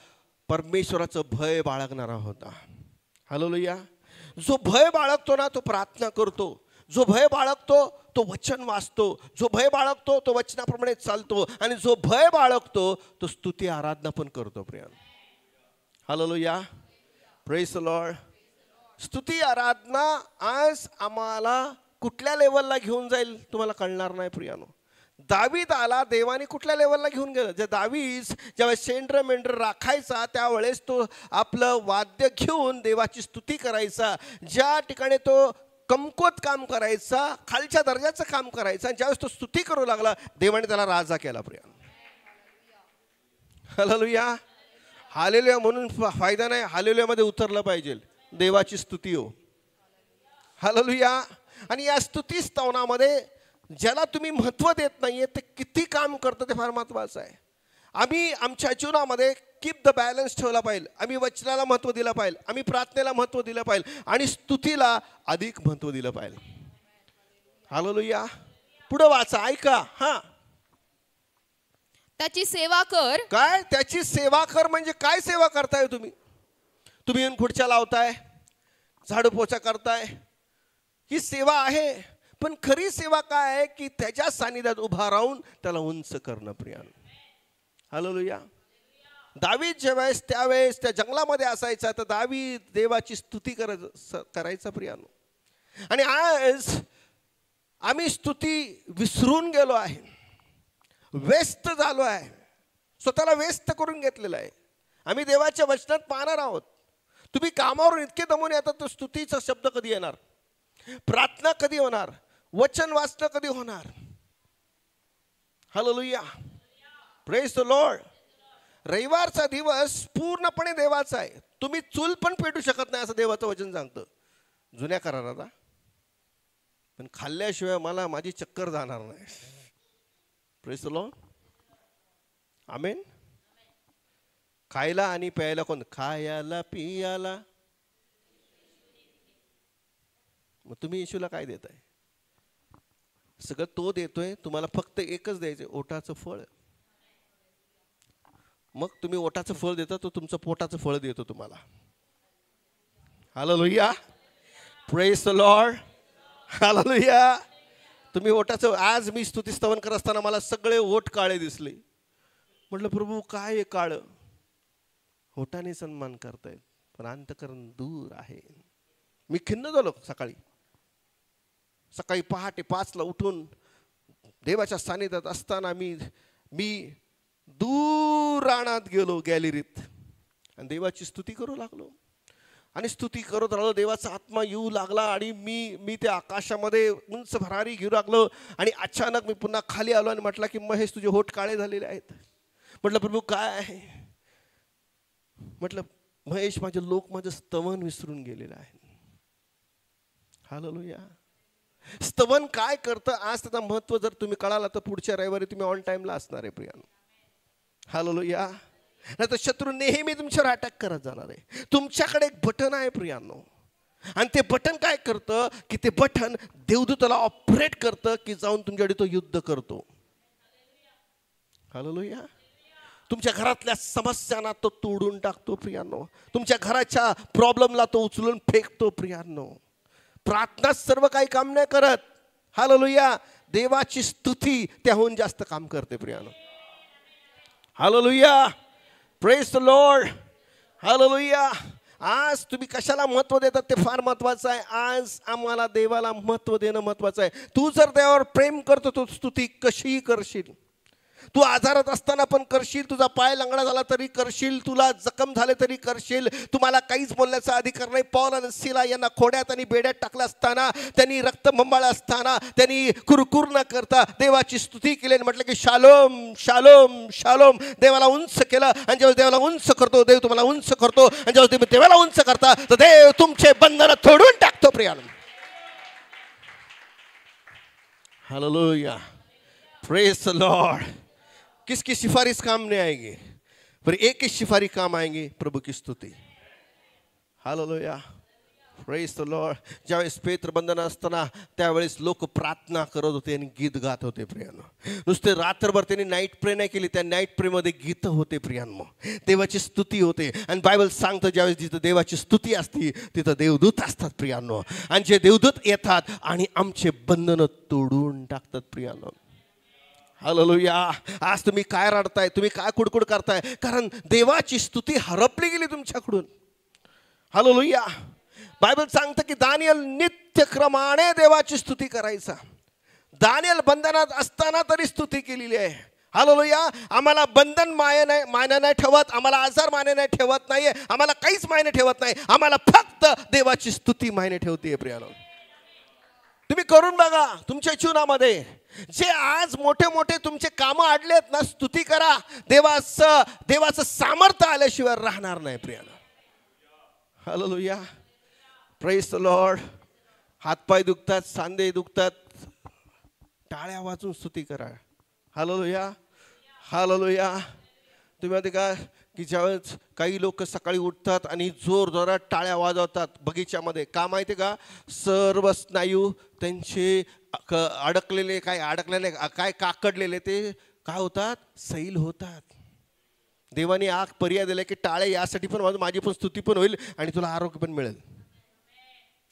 [SPEAKER 2] परमेश्वराचं भय बाळगणारा होता. हालेलुया. जो भय बाळगतो ना तो प्रार्थना करतो, जो भय बाळगतो तो वचन वाचतो, जो भय बाळगतो तो वचनाप्रमाणे चालतो, आणि जो भय बाळगतो तो स्तुती आराधना पण करतो Priya. Hallelujah. Praise the Lord. स्तुती आराधना आज आम्हाला कुठल्या लेवलला घेऊन जाईल तुम्हाला कळणार नाही प्रियानो. दावीद आला, देवाने कुठल्या लेवलला घेऊन गेलं. जे दावीद ज्यावेळेस शेंडर मेंढर राखायचा त्यावेळेस तो आपलं वाद्य घेऊन देवाची स्तुती करायचा. ज्या ठिकाणी तो कमकुवत काम करायचा, खालच्या दर्जाचं काम करायचा, ज्यावेळेस तो स्तुती करू लागला देवाने त्याला राजा केला प्रिया. हालेलुया. हालेलुया म्हणून फायदा नाही, हालेलुयामध्ये उतरलं पाहिजे. देवाची स्तुती हो. हालेलुया. आणि या स्तुती स्तवनामध्ये ज्याला तुम्ही महत्त्व देत नाहीये ते किती काम करतं ते फार महत्त्वाचं आहे. आम्ही आमच्या जीवनामध्ये कीप द बॅलन्स ठेवला पाहिजे. आम्ही वचनाला महत्त्व दिलं पाहिजे, आम्ही प्रार्थनेला महत्त्व दिलं पाहिजे, आणि स्तुतीला अधिक महत्त्व दिलं पाहिजे. हालेलुया. पुढे वाचा, ऐका. हा.
[SPEAKER 1] त्याची सेवा कर.
[SPEAKER 2] काय त्याची सेवा कर म्हणजे काय सेवा करताय तुम्ही? तुम्ही येऊन खुर्च्या लावताय, झाडू पोछा करताय, ही सेवा आहे. पण खरी सेवा काय आहे की त्याच्या सानिध्यात उभा राहून त्याला उंच करणं प्रिया. हालेलुया. दावीद ज्यावेळेस त्यावेळेस त्या जंगलामध्ये असायचा तर दावीद देवाची स्तुती करायचा प्रियानो. आणि आज आम्ही स्तुती विसरून गेलो आहे, व्यस्त झालो आहे, स्वतःला व्यस्त करून घेतलेलं आहे. आम्ही देवाच्या वचनात पाहणार आहोत. तुम्ही कामावरून इतके दमून येतात तर स्तुतीचा शब्द कधी येणार, प्रार्थना कधी होणार, वचन वाचणं कधी होणार. हालेलुया. Praise the Lord. रविवारचा दिवस पूर्णपणे देवाचा आहे. तुम्ही चूल पण पेटू शकत नाही असं देवाचं वचन सांगतं जुन्या कराराला. पण खाल्ल्याशिवाय मला माझी चक्कर जाणार नाही. Praise the Lord. आमेन. खायला आणि प्यायला कोण? खायला पियाला. मग तुम्ही येशूला काय देताय? सगळं तो देतोय, तुम्हाला फक्त एकच द्यायचं, ओटाचं फळ. मग तुम्ही ओटाचं फळ देता, तो तुमचं पोटाचं फळ देतो तुम्हाला. Hallelujah. Praise the Lord. Hallelujah. तुम्ही ओटाचं, आज मी स्तुतीस्तवन करत असताना मला सगळे ओठ काळे दिसले. म्हटलं प्रभू काय आहे काळं? ओटाने सन्मान करतायत पण अंतकरण दूर आहे. मी खिन्न झालो. सकाळी पहाटे 5ला उठून देवाच्या सानिध्यात असताना मी दूर रानात गेलो गॅलरीत आणि देवाची स्तुती करू लागलो. आणि स्तुती करत राहिलो, देवाचा आत्मा येऊ लागला आणि मी त्या आकाशामध्ये उंच भरारी घेऊ लागलो. आणि अचानक मी पुन्हा खाली आलो आणि म्हटलं की महेश तुझे होठ काळे झालेले आहेत. म्हटलं प्रभू काय आहे? म्हटलं महेश माझे लोक माझं स्तवन विसरून गेलेलं आहे. हालेलुया. स्तवन काय करतं आज त्याचं महत्त्व जर तुम्ही कळाला तर पुढच्या रविवारी तुम्ही ऑन टाइमला असणार आहे प्रियानो. हालेलुया. नाही तर शत्रू नेहमी तुमच्यावर अटॅक करत जाणार आहे. तुमच्याकडे एक बटन आहे प्रियानो, आणि ते बटन काय करतं की ते बटन देवदूताला ऑपरेट करतं की जाऊन तुमच्याकडे तो युद्ध करतो. हालेलुया. तुमच्या घरातल्या समस्यांना तो तोडून टाकतो प्रियानो. तुमच्या घराच्या प्रॉब्लेमला तो उचलून फेकतो प्रियानो. प्रार्थना सर्व काही काम नाही करत. हालेलुया. देवाची स्तुती त्याहून जास्त काम करते प्रियानो. हालेलुया. Praise the Lord. हालेलुया. आज तुम्ही कशाला महत्त्व देतात ते फार महत्त्वाचं आहे. आज आम्हाला देवाला महत्त्व देणं महत्त्वाचं आहे. तू जर देवावर प्रेम करतो तो स्तुती कशीही करशील. तू आजारात असताना पण करशील, करशील, तुझा पाय लंगडा झाला तरी करशील, तुला जखम झाले तरी करशील, तुम्हाला काहीच बोलण्याचा अधिकार नाही. पौल आणि सिला यांना खोड्यात आणि बेड्यात टाकलं असताना, त्यांनी रक्त मंबाळलं असताना, त्यांनी कुरकुर न करता देवाची स्तुती केली आणि म्हटलं की शालोम शालोम शालोम. देवाला उंच केलं आणि जेव्हा देवाला उंच करतो देव तुम्हाला उंच करतो, आणि जेव्हा तुम्ही देवाला उंच करता तर देव तुमचे बंधन तोडून टाकतो प्रियानो. हालेलुया, प्रेज द लॉर्ड. किसकी सिफारिश काम नहीं आएगी, पर एक ही सिफारिश काम आएंगे, प्रभु की स्तुति. Hallelujah, praise the Lord. ज्यावेळेस पेत्र बंधन असताना त्यावेळेस लोक प्रार्थना करत होते आणि गीत गात होते प्रियानो. नुसते रात्रभर त्यांनी नाईट प्रे नाही केली, त्या नाईट प्रेमध्ये गीत होते प्रियानो, देवाची स्तुती होते. आणि बायबल सांगतं ज्यावेळेस जिथं देवाची स्तुती असते तिथं देवदूत असतात प्रियानो. आणि जे देवदूत येतात आणि आमचे बंधन तोडून टाकतात प्रियानो. हालेलुया. आज तुम्ही काय रडताय, तुम्ही काय कुडकुड करताय, कारण देवाची स्तुती हरपली गेली तुमच्याकडून. हालेलुया. बायबल सांगतं की दानियल नित्यक्रमाने देवाची स्तुती करायचा. दानियल बंधनात असताना तरी स्तुती केलेली आहे. हालेलुया. आम्हाला बंधन मान्य नाही ठेवत, आम्हाला आजार मान्य नाही ठेवत नाहीये, आम्हाला काहीच मान्य ठेवत नाही, आम्हाला फक्त देवाची स्तुती मान्य ठेवते प्रियानो. तुम्ही करून बघा तुमच्या जीवनामध्ये. जे आज मोठे मोठे तुमचे कामं अडलेत ना, स्तुती करा. देवाचं सामर्थ्य आल्याशिवाय राहणार नाही प्रियानो. हालेलुया, प्रेज द लॉर्ड. हातपाय दुखतात, सांधे दुखतात, टाळ्या वाजून स्तुती करा. हालेलुया, हालेलुया. तुम्ही माहिती का की ज्यावेळेस काही लोक सकाळी उठतात आणि जोरजोरात टाळ्या वाजवतात बगीच्यामध्ये, का माहिती का, सर्व स्नायू त्यांचे अडकलेले काय काकडलेले ते काय होतात, सैल होतात. देवाने आग पर्याय दिला की टाळे यासाठी पण माझी पण स्तुती पण होईल आणि तुला आरोग्य पण मिळेल.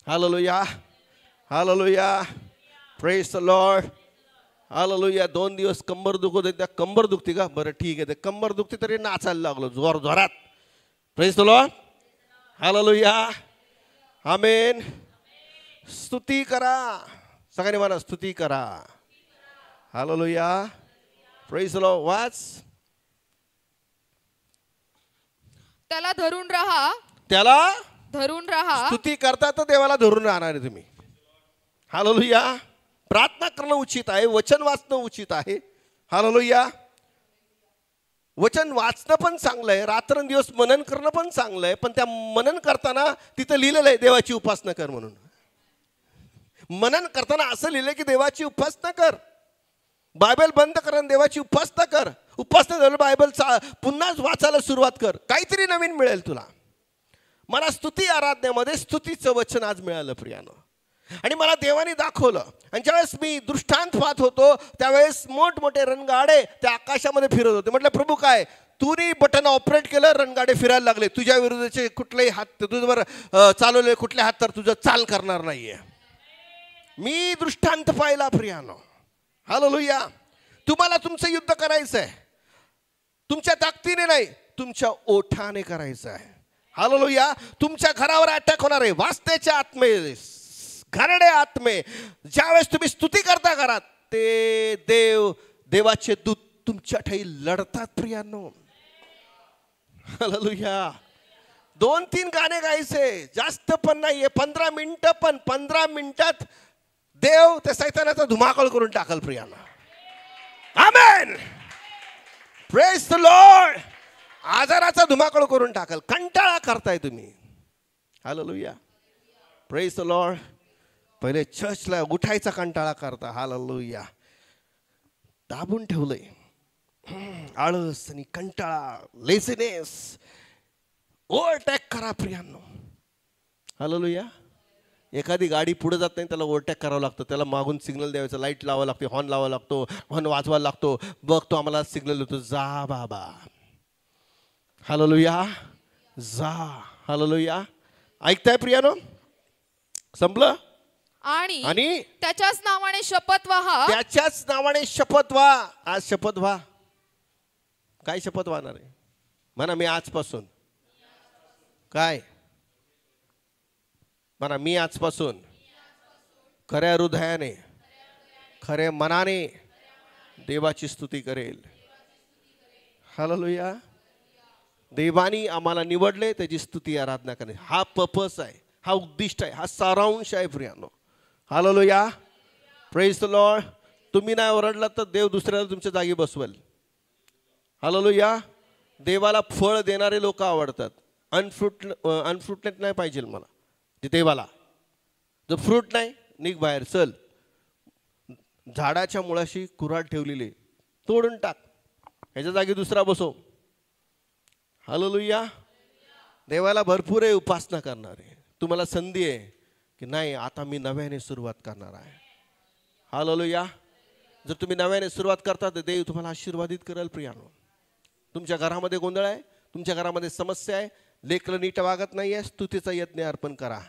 [SPEAKER 2] हालेलुया, हालेलुया, प्रेज द लॉर्ड. हालेलुया. 2 दिवस कंबर दुखत होती, त्या कंबर दुखती का, बरं ठीक आहे, ते कंबर दुखते तरी नाचायला लागलो जोर जोरात. Praise the Lord. हालेलुया, आमेन. स्तुती करा, सगळ्यांनी मला स्तुती करा. हालेलुया, प्रेज द लॉर्ड. वाच.
[SPEAKER 1] त्याला धरून राहा,
[SPEAKER 2] त्याला
[SPEAKER 1] धरून राहा.
[SPEAKER 2] स्तुती करता तर देवाला धरून राहणार आहे तुम्ही. हालेलुया. प्रार्थना करणं उचित आहे, वचन वाचणं उचित आहे. हालेलुया. वचन वाचणं पण चांगलं आहे, रात्रंदिवस मनन करणं पण चांगलं आहे, पण त्या मनन करताना तिथं लिहिलेलं आहे देवाची उपासना कर म्हणून. मनन करताना असं लिहिलं की देवाची उपासना कर. बायबल बंद कर आणि देवाची उपासना कर. उपासना झालं बायबल पुन्हा वाचायला सुरुवात कर, काहीतरी नवीन मिळेल तुला. मला स्तुती आराधनेमध्ये स्तुतीचं वचन आज मिळालं प्रियानो, आणि मला देवाने दाखवलं. आणि ज्यावेळेस मी दृष्टांत पाहत होतो त्यावेळेस मोठमोठे रणगाडे त्या आकाशामध्ये फिरत होते. म्हटलं प्रभू काय, तूने बटन ऑपरेट केलं, रणगाडे फिरायला लागले. तुझ्या विरुद्धचे कुठलेही हात, तुझ्यावर चालवले कुठले हात तर तुझं चाल करणार नाहीये. मी दृष्टांत पाहिला प्रियानो. हालेलुया. तुम्हाला तुमचं युद्ध करायचं आहे, तुमच्या ताकदीने नाही, तुमच्या ओठाने करायचं आहे. हालेलुया. तुमच्या घरावर अटॅक होणार आहे, वासनेच्या आत्मे, घाणेरडे आत्मे. ज्यावेळेस तुम्ही स्तुती करता घरात, ते देवाचे दूत तुमच्या ठाई लढतात प्रियानो. हालेलुया. 2-3 गाणे गायचे, जास्त पण नाहीये, 15 मिनिटं, पण 15 मिनिटात देव त्या सैतानाचा धुमाकूळ करून टाकल प्रियानो. आमेन. Praise the Lord. आजाराचा धुमाकूळ करून टाकल. कंटाळा करताय तुम्ही. हालेलुया. Praise the Lord. पहिले चर्चला उठायचा कंटाळा करता. हालेलुया. दाबून ठेवलंय आळस आणि कंटाळा, लेझीनेस. ओव्हरटेक करा प्रियांनो. हालेलुया. एखादी गाडी पुढे जात नाही, त्याला ओव्हरटेक करावं लागतं, त्याला मागून सिग्नल द्यायचं, लाईट लावावं लागते, हॉर्न लावावा लागतो, हॉर्न वाजवायला लागतो. बघ तो आम्हाला सिग्नल देतो, जा बाबा. हालेलुया. जा. हालेलुया. ऐकताय प्रियानो? संपलं. आणि
[SPEAKER 1] त्याच्याच नावाने शपथ व्हा.
[SPEAKER 2] त्याच्याच नावाने शपथ व्हा. आज शपथ व्हा. काय शपथ वाहणार आहे? म्हणा मी आजपासून काय म्हणा, मी आजपासून खऱ्या हृदयाने, खऱ्या मनाने देवाची स्तुती करेल. हालेलुया. देवानी आम्हाला निवडले त्याची स्तुती आराधना करणे, हा पर्पस आहे, हा उद्दिष्ट आहे, हा सारांश आहे प्रियानो. हालेलुया. Praise the Lord. तुम्ही नाही ओरडलात तर देव दुसऱ्याला तुमच्या जागी बसवेल. हालेलुया. देवाला फळ देणारे लोक आवडतात. अनफ्रुटनेट नाही पाहिजे मला. ते देवाला जर फ्रूट नाही, निघ बाहेर, चल. झाडाच्या मुळाशी कुऱ्हाड ठेवलेली, तोडून टाक, ह्याच्या जागी दुसरा बसव. हालेलुया. देवाला भरपूर आहे उपासना करणारे. तुम्हाला संधी आहे की नाही, आता मी नव्याने सुरुवात करणार आहे. हालेलुया. जर तुम्ही नव्याने सुरुवात करता तर देव तुम्हाला आशीर्वादित करेल प्रियानो. तुमच्या घरामध्ये गोंधळ आहे, तुमच्या घरामध्ये समस्या आहे, लेकरं नीट वागत नाही आहे, स्तुतीचा यज्ञ अर्पण करा.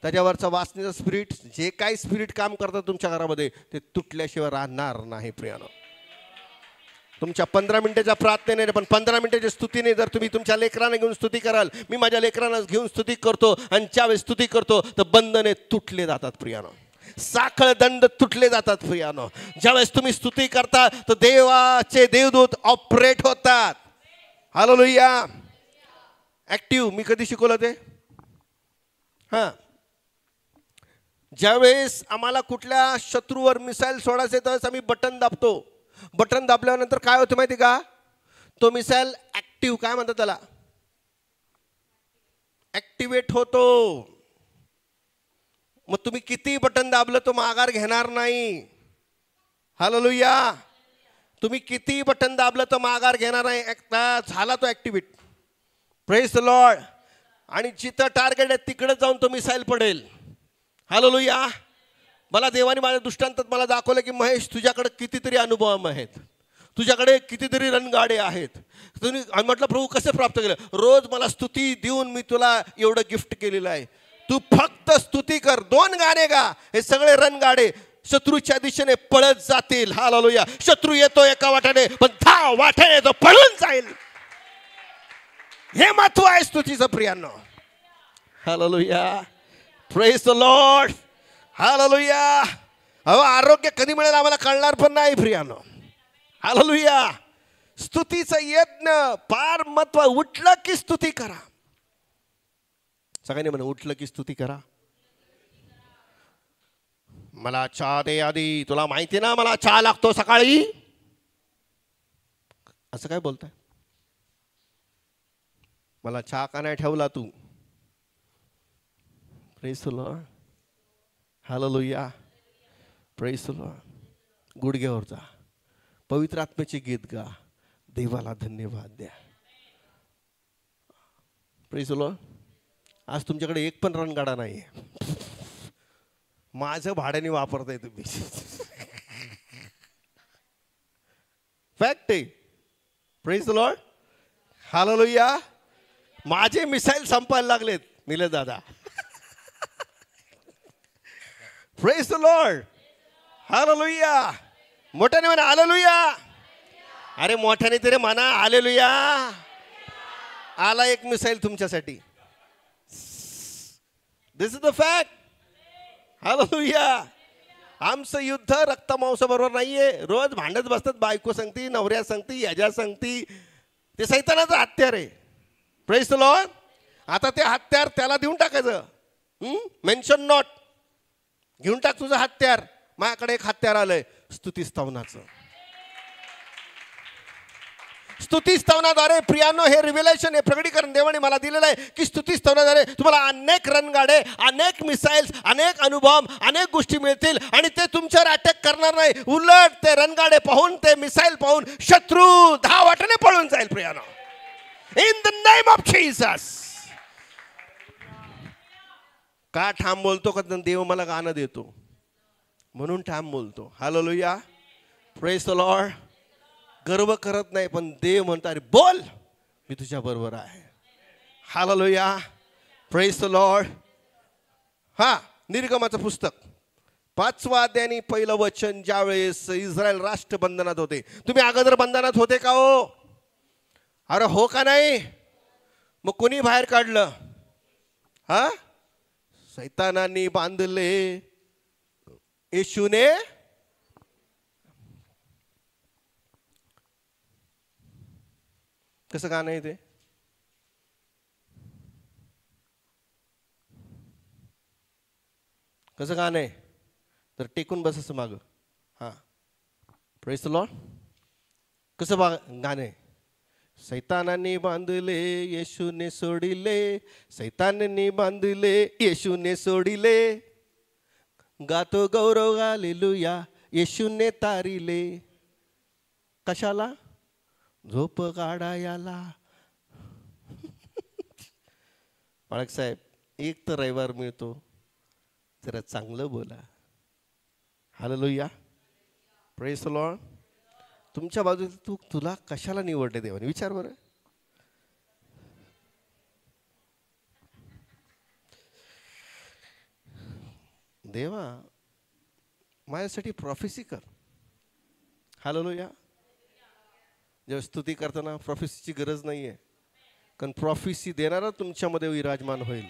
[SPEAKER 2] त्याच्यावरचा वासनेचं स्पिरिट, जे काही स्पिरिट काम करतात तुमच्या घरामध्ये, ते तुटल्याशिवाय राहणार नाही प्रियानो. तुमच्या 15 मिनिटाच्या प्रार्थनेने, पण 15 मिनिटाच्या स्तुतीने जर तुम्ही तुमच्या लेकरांना घेऊन स्तुती कराल, मी माझ्या लेकरांना घेऊन स्तुती करतो आणि ज्यावेळेस स्तुती करतो तर बंधने तुटले जातात प्रियानो. साखळ दंड तुटले जातात प्रियानो. ज्यावेळेस तुम्ही स्तुती करता तर देवाचे देवदूत ऑपरेट होतात. हालेलुया. ऍक्टिव्ह. मी कधी शिकवलं ते? हां, ज्यावेळेस आम्हाला कुठल्या शत्रूवर मिसाईल सोडायचे त्यावेळेस आम्ही बटन दाबतो. बटन दाबल्यानंतर काय होतं माहिती का? तो मिसाईल ऍक्टिव्ह, काय म्हणतात त्याला, ऍक्टिवेट होतो. मग तुम्ही किती बटन दाबलं तो माघार घेणार नाही. हालेलुया. तुम्ही किती बटन दाबलं तर माघार घेणार नाही. झाला तो ऍक्टिवेट. Praise the Lord. आणि जिथं टार्गेट आहे तिकडे जाऊन तो मिसाईल पडेल. हालेलुया. मला देवाने माझ्या दृष्टांतात मला दाखवलं की महेश, तुझ्याकडे कितीतरी अनुभव आहेत, तुझ्याकडे कितीतरी रणगाडे आहेत. तुम्ही म्हटलं प्रभू कसे प्राप्त केलं? रोज मला स्तुती देऊन मी तुला एवढं गिफ्ट केलेलं आहे. तू फक्त स्तुती कर, 2 गाणे गा, हे सगळे रणगाडे शत्रूच्या दिशेने पळत जातील. हालेलुया. शत्रू येतो एका वाटाने, पण 10 वाटाने तो पळून जाईल. हे महत्व आहे स्तुतीचं प्रियांनो. हालेलुया. Praise the Lord. हालेलुया. अहो, आरोग्य कधी मिळेल आम्हाला कळणार पण नाही प्रियांनो. हालेलुया. स्तुतीचं यज्ञ फार महत्व. उठलं की स्तुती करा. सगळ्यांनी म्हणा, उठलं की स्तुती करा. मला चहा दे आधी, तुला माहिती ना मला चहा लागतो सकाळी. असं काय बोलताय? मला चहा का नाही ठेवला तू? Praise the Lord. हालेलुया. Praise the Lord. गुडघ्यावर जा, पवित्र आत्म्याचे गीत गा, देवाला धन्यवाद द्या. Praise the Lord. आज तुमच्याकडे एक पण रणगाडा नाही आहे. माझं भाड्याने वापरताय तुम्ही. फॅक्ट आहे. Praise the Lord. हालेलुया. माझे मिसाईल संपायला लागलेत निलेश दादा. Praise the Lord. हालेलुया. मोठ्याने म्हणा हालेलुया. अरे मोठ्याने तरी म्हणा हालेलुया. आला एक मिसाईल तुमच्यासाठी. दिस इज द फॅक्ट. हालेलुया. आमचं युद्ध रक्तमांसाबरोबर नाहीये. रोज भांडत बसतात, बायको सांगती, नवऱ्या सांगती, याच्या सांगती. ते सैतानाचं हत्यार आहे. Praise the Lord. आता ते हत्यार त्याला देऊन टाकायचं. Mention not. घेऊन टाक तुझं हत्यार. माझ्याकडे एक हत्यार आलंय, स्तुती स्तवनाचं. स्तुती स्तवनाद्वारे प्रियानो हे रिव्हिलेशन, हे प्रगटीकरण देवाने मला दिलेलं आहे की स्तुती स्तवनाद्वारे तुम्हाला अनेक रणगाडे, अनेक मिसाईल्स, अनेक अनुभव, अनेक गोष्टी मिळतील. आणि ते तुमच्यावर अटॅक करणार नाही. उलट ते रणगाडे पाहून, ते मिसाईल पाहून शत्रू 10 वाटाने पळून जाईल प्रियानो. In the name of Jesus. का ठाम बोलतो? का देव मला गाणं देतो म्हणून ठाम बोलतो. हालेलुया. Praise the Lord. गर्व करत नाही, पण देव म्हणतात बोल, मी तुझ्या बरोबर आहे. हालेलुया. Praise the Lord. हा, निर्गमाचं पुस्तक 5वा अध्याय आणि 1लं वचन. ज्यावेळेस इस्रायल राष्ट्र बंधनात होते. तुम्ही अगोदर बंधनात होते का हो? अरे हो का नाही? मग कोणी बाहेर काढलं? हा, सैतानांनी बांधले. येशूने कसं गाणं आहे ते? कसं गाणं आहे? तर टेकून बसायचं मागं. हां, प्रेज द लॉर्ड. कसं गाणं आहे? सैतानाने बांधले येशूने सोडिले, सैतानाने बांधले येशूने सोडिले, गातो गौरव हालेलुया येशूने तारिले. कशाला? झोप काढायला. बाळक साहेब, एक तर रविवार मिळतो, जरा चांगलं बोला. Hallelujah, praise the Lord. तुमच्या बाजूला तुला कशाला निवडले देवाने? विचार बरं. देवा माझ्यासाठी प्रॉफेसी कर. हालेलुया. जेव्हा स्तुती करताना प्रॉफेसीची गरज नाहीये, कारण प्रॉफेसी देणारा तुमच्यामध्ये विराजमान होईल.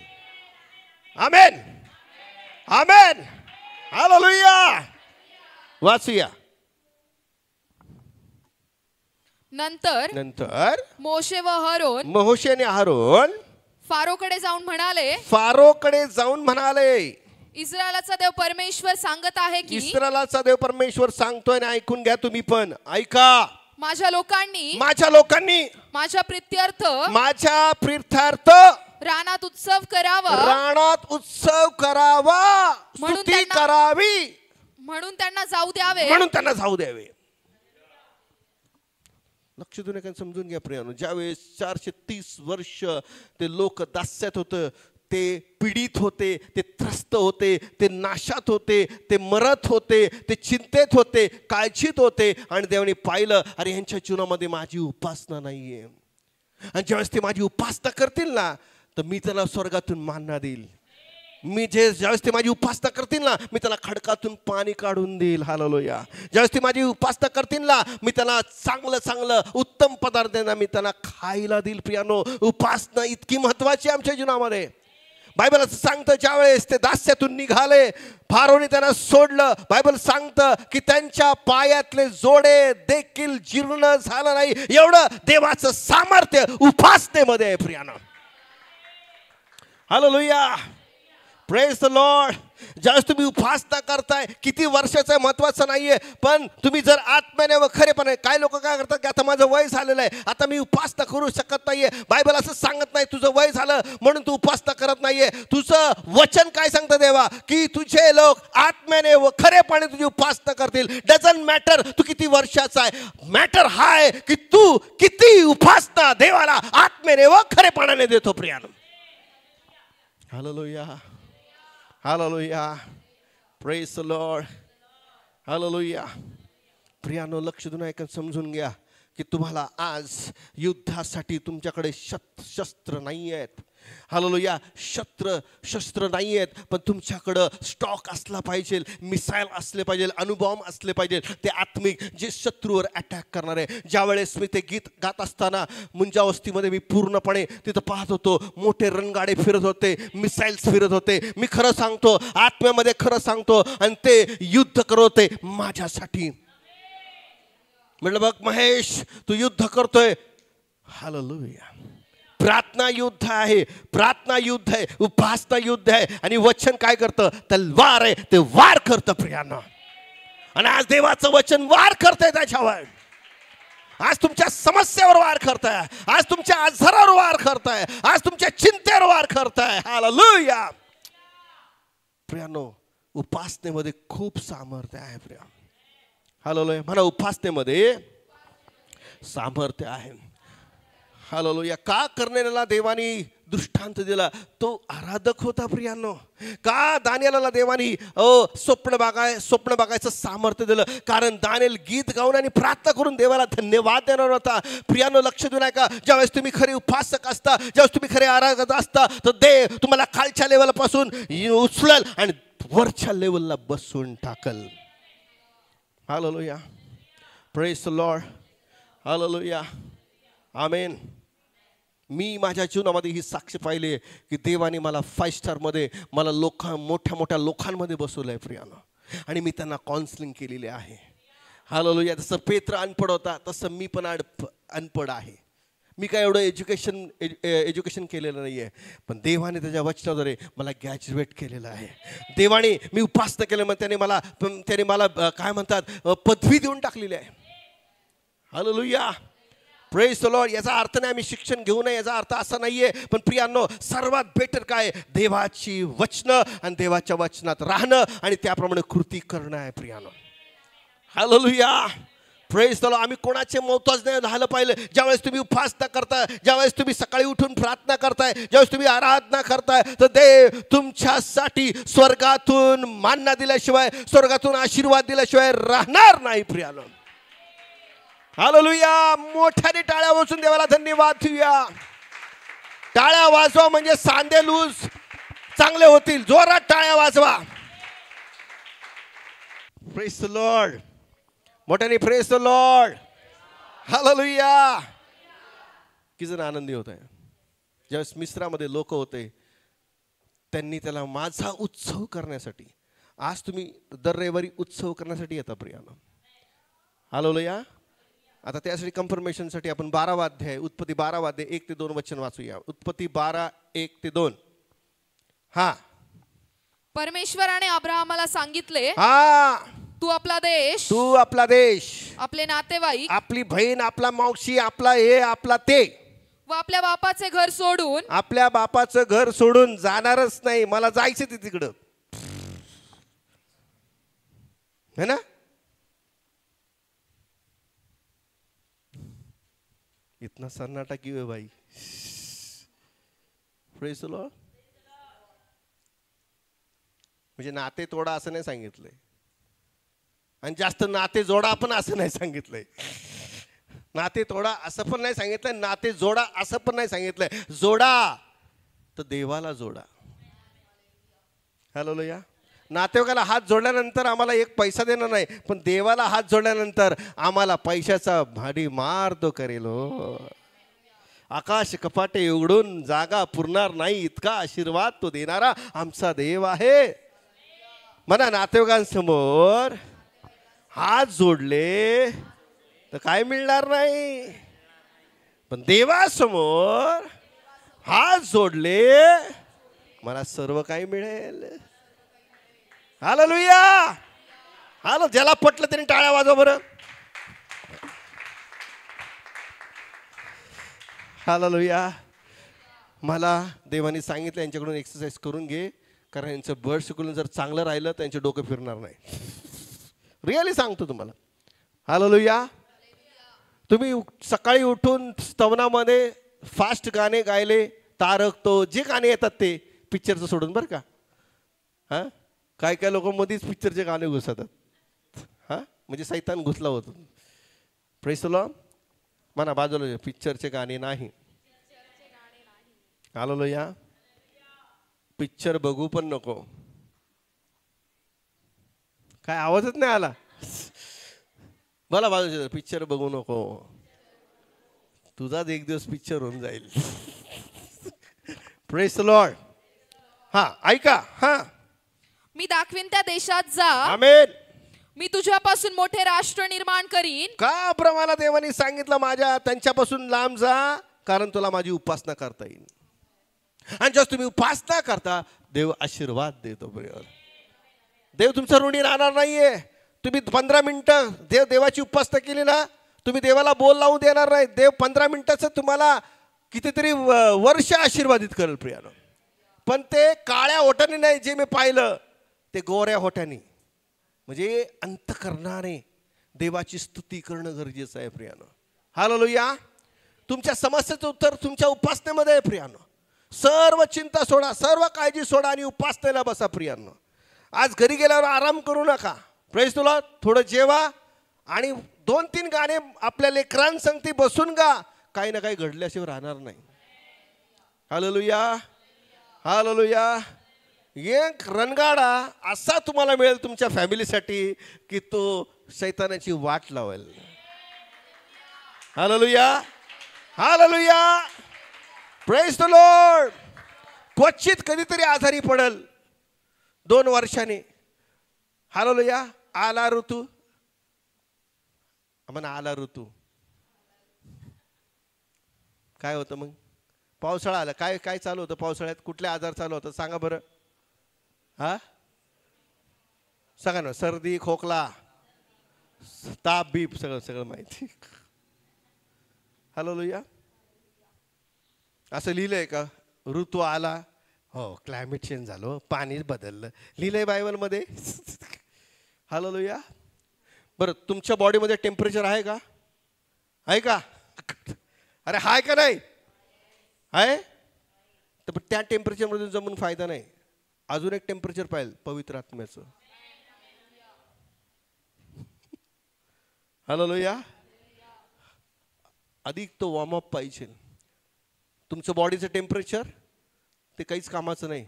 [SPEAKER 2] आमेन, आमेन, हालेलुया. वाचूया.
[SPEAKER 1] नंतर मोशे व हरोन,
[SPEAKER 2] मोशे आणि अहरोन
[SPEAKER 1] फारोकडे जाऊन म्हणाले, इस्रायलाचा देव परमेश्वर सांगत आहे की,
[SPEAKER 2] इस्रायलाचा देव परमेश्वर सांगतोय आणि ऐकून घ्या तुम्ही पण. ऐका. माझ्या लोकांनी माझ्या प्रीत्यर्थ
[SPEAKER 1] रानात उत्सव करावा,
[SPEAKER 2] स्तुती करावी,
[SPEAKER 1] म्हणून त्यांना जाऊ द्यावे.
[SPEAKER 2] लक्ष देऊन एका समजून घ्या प्रियानो. ज्यावेळेस 430 वर्ष ते लोक दास्यात होतं, ते पीडित होते, ते त्रस्त होते, ते नाशात होते, ते मरत होते, ते चिंतेत होते, काळजीत होते, आणि देवाने पाहिलं अरे ह्यांच्या जीवनामध्ये माझी उपासना नाहीये. आणि ज्यावेळेस ते माझी उपासना करतील ना, तर मी त्याला स्वर्गातून मानना देईल. ज्यावेळेस ते माझी उपासना करतील ना, मी त्याला खडकातून पाणी काढून देईल. हालेलुया. ज्यावेळेस ते माझी उपासना करतील ना, मी त्याला चांगलं उत्तम पदार्थ मी त्यांना खायला देईल. प्रियानो, उपासना इतकी महत्वाची आमच्या जीवनामध्ये. बायबल असं सांगतं, ज्यावेळेस ते दास्यातून निघाले, फारोने त्यांना सोडलं. बायबल सांगतं की त्यांच्या पायातले जोडे देखील जीर्ण झालं नाही. एवढं देवाचं सामर्थ्य उपासनेमध्ये आहे प्रियानो. हालेलुया, प्रेज द लॉर्ड. ज्यावेळेस तुम्ही उपासना करताय, किती वर्षाचं महत्वाचं नाहीये, पण तुम्ही जर आत्म्याने व खरेपणे, काय लोक काय करतात की आता माझं वय झालेलं आहे, आता मी उपासना करू शकत नाहीये. बायबल असं सांगत नाही तुझं वय झालं म्हणून तू उपासना करत नाहीये. तुझं वचन काय सांगतं देवा, की तुझे लोक आत्म्याने व खरेपणे तुझी उपासना करतील. डझंट मॅटर तू किती वर्षाचा आहे, मॅटर हा आहे की तू किती उपासना देवाला आत्म्याने व खरेपणाने देतो प्रियानो. हालेलुया, हालेलुया, प्रेज द लॉर्ड, हालेलुया. प्रियानो, लक्ष देऊन ऐकून समजून घ्या की तुम्हाला आज युद्धासाठी तुमच्याकडे शस्त्र नाही आहेत. हालेलुया, शस्त्र नाही आहेत, पण तुमच्याकडं स्टॉक असला पाहिजे, मिसाईल असले पाहिजे, अणुबॉम्ब असले पाहिजे, ते आत्मिक जे शत्रूवर अटॅक करणारे. ज्यावेळेस मी ते गीत गात असताना मुंजावस्तीमध्ये मी पूर्णपणे तिथं पाहत होतो, मोठे रणगाडे फिरत होते, मिसाईल्स फिरत होते. मी खरं सांगतो, आत्म्यामध्ये खरं सांगतो, आणि ते युद्ध करत होते माझ्यासाठी. म्हटलं बघ महेश, तू युद्ध करतोय. हालेलुया. प्रार्थना युद्ध आहे, प्रार्थना युद्ध आहे, उपासना युद्ध आहे. आणि वचन काय करतं? तलवार आहे, ते वार करतं प्रियानो. आणि आज देवाचं वचन वार करतंय त्याच्यावर. आज तुमच्या समस्येवर वार करताय, आज तुमच्या आजारावर वार करताय, आज तुमच्या चिंतेवर वार करताय. हालेलुया. प्रियानो, उपासनेमध्ये खूप सामर्थ्य आहे प्रिया. हालेलुया. म्हणा, उपासनेमध्ये सामर्थ्य आहे. हालेलुया. का करण्याला देवानी दृष्टांत दिला? तो आराधक होता प्रियानो. का दानिएलला देवानी स्वप्न बघायचं सामर्थ्य दिलं? कारण दानिएल गीत गाऊन आणि प्रार्थना करून देवाला धन्यवाद देणार होता. प्रियानो, लक्ष देऊ नका. ज्यावेळेस तुम्ही खरे उपासक असता, ज्यावेळेस तुम्ही खरे आराधक असता, तर देव तुम्हाला खालच्या लेवलपासून उचलल आणि वरच्या लेवलला बसून टाकल. हालेलुया, प्रेज द लॉर्ड, हालेलुया, आमेन. मी माझ्या जीवनामध्ये ही साक्ष पाहिली की देवाने मला 5 स्टारमध्ये, मला मोठ्या मोठ्या लोकांमध्ये बसवलं आहे प्रियानो. आणि मी त्यांना काउन्सिलिंग केलेली आहे. हालेलुया. जसं पेत्र अनपड होता, तसं मी पण अनपड आहे. मी काय एवढं एज्युकेशन केलेलं नाही आहे, पण देवाने त्याच्या वचनाद्वारे मला ग्रॅज्युएट केलेलं आहे. देवाने मी उपासना केलं, मग त्याने मला काय म्हणतात पदवी देऊन टाकलेली आहे. Hallelujah, praise the Lord. याचा अर्थ नाही आम्ही शिक्षण घेऊ नये, याचा अर्थ असा नाहीये. पण प्रियांनो, सर्वात बेटर काय? देवाची वचनं आणि देवाच्या वचनात राहणं आणि त्याप्रमाणे कृती करणं आहे प्रियांनो. हालेलुया, प्रेज द लॉर्ड. आम्ही कोणाचे मोहताज नाही झालं पाहिजे. ज्यावेळेस तुम्ही उपासना करताय, ज्यावेळेस तुम्ही सकाळी उठून प्रार्थना करताय, ज्यावेळेस तुम्ही आराधना करताय, तर देव तुमच्यासाठी स्वर्गातून मान्ना दिल्याशिवाय, स्वर्गातून आशीर्वाद दिल्याशिवाय राहणार नाही प्रियांनो. हालेलुया, मोठ्याने टाळ्या वाजून देवाला धन्यवाद देऊया. टाळ्या वाजवा म्हणजे सांधे लूज चांगले होतील. जोरात टाळ्या वाजवा. Praise the Lord. मोठ्याने प्रेज द लॉर्ड. हालेलुया. किती जण आनंदी होत आहे. ज्यावेळेस मिस्रामध्ये लोक होते, त्यांनी त्याला माझा उत्सव करण्यासाठी, आज तुम्ही दर रविवारी उत्सव करण्यासाठी येता प्रियानो. हालेलुया. आता त्यासाठी कन्फर्मेशनसाठी आपण 12वा अध्याय, उत्पत्ती 12वा अध्याय 1 ते 2 वचन वाचूया. उत्पत्ती 12 1 ते 2. हा,
[SPEAKER 1] परमेश्वराने अब्राहमाला सांगितले,
[SPEAKER 2] हा,
[SPEAKER 1] तू आपला देश, आपले नातेवाईक,
[SPEAKER 2] आपली बहीण, आपला मावशी, आपला हे, आपला ते,
[SPEAKER 1] व आपल्या बापाचे घर सोडून,
[SPEAKER 2] आपल्या बापाचं घर सोडून जाणारच नाही. मला जायचं ते तिकडं, है ना. इतना सन्नाटा क्यों है भाई? Praise the Lord. म्हणजे नाते तोडा असं नाही सांगितलंय, आणि जास्त नाते जोडा पण असं नाही सांगितलंय. नाते तोडा असं पण नाही सांगितलंय, नाते जोडा असं पण नाही सांगितलंय. जोडा तर देवाला जोडा. हालेलुया. नातेवाईकाला हात जोडल्यानंतर आम्हाला एक पैसा देणार नाही, पण देवाला हात जोडल्यानंतर आम्हाला पैशाचा भाडी मार तो करेल. आकाश कपाटे उघडून जागा पुरणार नाही इतका आशीर्वाद तो देणारा आमचा देव आहे. म्हणा, नातेवाईकांसमोर हात जोडले तर काय मिळणार नाही, पण देवासमोर हात जोडले मला सर्व काही मिळेल. हालेलुया. हालो, ज्याला पटलं त्यांनी टाळ्या वाजवा बरं. हालेलुया. मला देवाने सांगितलं यांच्याकडून एक्सरसाइज करून घे, कारण यांचं ब्लड सर्क्युलेशन जर चांगलं राहिलं तर यांचे डोकं फिरणार नाही. रिअली सांगतो तुम्हाला. हालेलुया. तुम्ही सकाळी उठून स्तवनामध्ये फास्ट गाणे गायले, तारक तो जे गाणे येतात ते पिक्चरचं सोडून बरं का. हां, काय काय लोक मध्येच पिक्चरचे गाणे घुसतात. हां, म्हणजे सैतान घुसला होतो. Praise the Lord. म्हणा बाजूला, पिक्चरचे गाणे नाही. हालेलुया. पिक्चर बघू पण नको. काय आवाजच नाही आला. बोला बाजूला, पिक्चर बघू नको. तुझाच एक दिवस पिक्चर होऊन जाईल. Praise the Lord. हा, ऐका. हा,
[SPEAKER 1] मी दाखवीन त्या देशात जा.
[SPEAKER 2] आमेन.
[SPEAKER 1] मी तुझ्यापासून मोठे राष्ट्र निर्माण करीन.
[SPEAKER 2] का प्रमाणात देवाने सांगितलं त्यांच्यापासून लांब जा, कारण तुला माझी उपासना करता येईल. आणि जस तुम्ही उपासना करता, देव आशीर्वाद देतो. देव तुमचा ऋणी राहणार नाहीये. तुम्ही 15 मिनिटं देवाची उपासना केली ना, तुम्ही देवाला बोल लावून देणार नाही. देव 15 मिनिटाचं तुम्हाला कितीतरी वर्ष आशीर्वादित करेल प्रियानो. पण ते काळ्या होठाने नाही, जे मी पाहिलं ते गोऱ्या होठाने, म्हणजे अंतःकरणाने देवाची स्तुती करणं गरजेचं आहे प्रियानो. हालेलुया. तुमच्या समस्येचं उत्तर तुमच्या उपासनेमध्ये आहे प्रियानो. सर्व चिंता सोडा, सर्व काळजी सोडा आणि उपासनेला बसा प्रियानो. आज घरी गेल्यावर आराम करू नका. Praise the Lord. थोडं जेवा आणि 2-3 गाणे आपल्या लेकरांसंगती बसून गा. काही ना काही घडल्याशिवाय राहणार नाही. हालेलुया. हालेलुया. एक रणगाडा असा तुम्हाला मिळेल तुमच्या फॅमिलीसाठी की तो शैतानाची वाट लावेल. हालेलुया. हालेलुया. Praise the Lord. क्वचित कधीतरी आजारी पडेल 2 वर्षांनी. हालेलुया. आला ऋतू. म्हणा आला ऋतू. काय होतं मग? पावसाळा आला, काय काय चालू होतं पावसाळ्यात? कुठले आजार चालू होतं सांगा बरं? हा, सांगा ना. सर्दी, खोकला, ताप बीप सगळं सगळं माहिती. हालेलुया. असं लिहिलंय का? ऋतू आला, हो क्लायमेट चेंज झालं, पाणी बदललं, लिहिलंय बायबलमध्ये. हालेलुया. बरं, तुमच्या बॉडीमध्ये टेम्परेचर आहे का? आहे का? अरे हाय का नाही? आहे. तर त्या टेम्परेचरमध्ये जमून फायदा नाही. अजून एक टेम्परेचर पाहिजे, पवित्र आत्म्याचं. हालेलुया. अधिक तो वॉर्मअप पाहिजे. तुमचं बॉडीचं टेम्परेचर ते काहीच कामाचं नाही.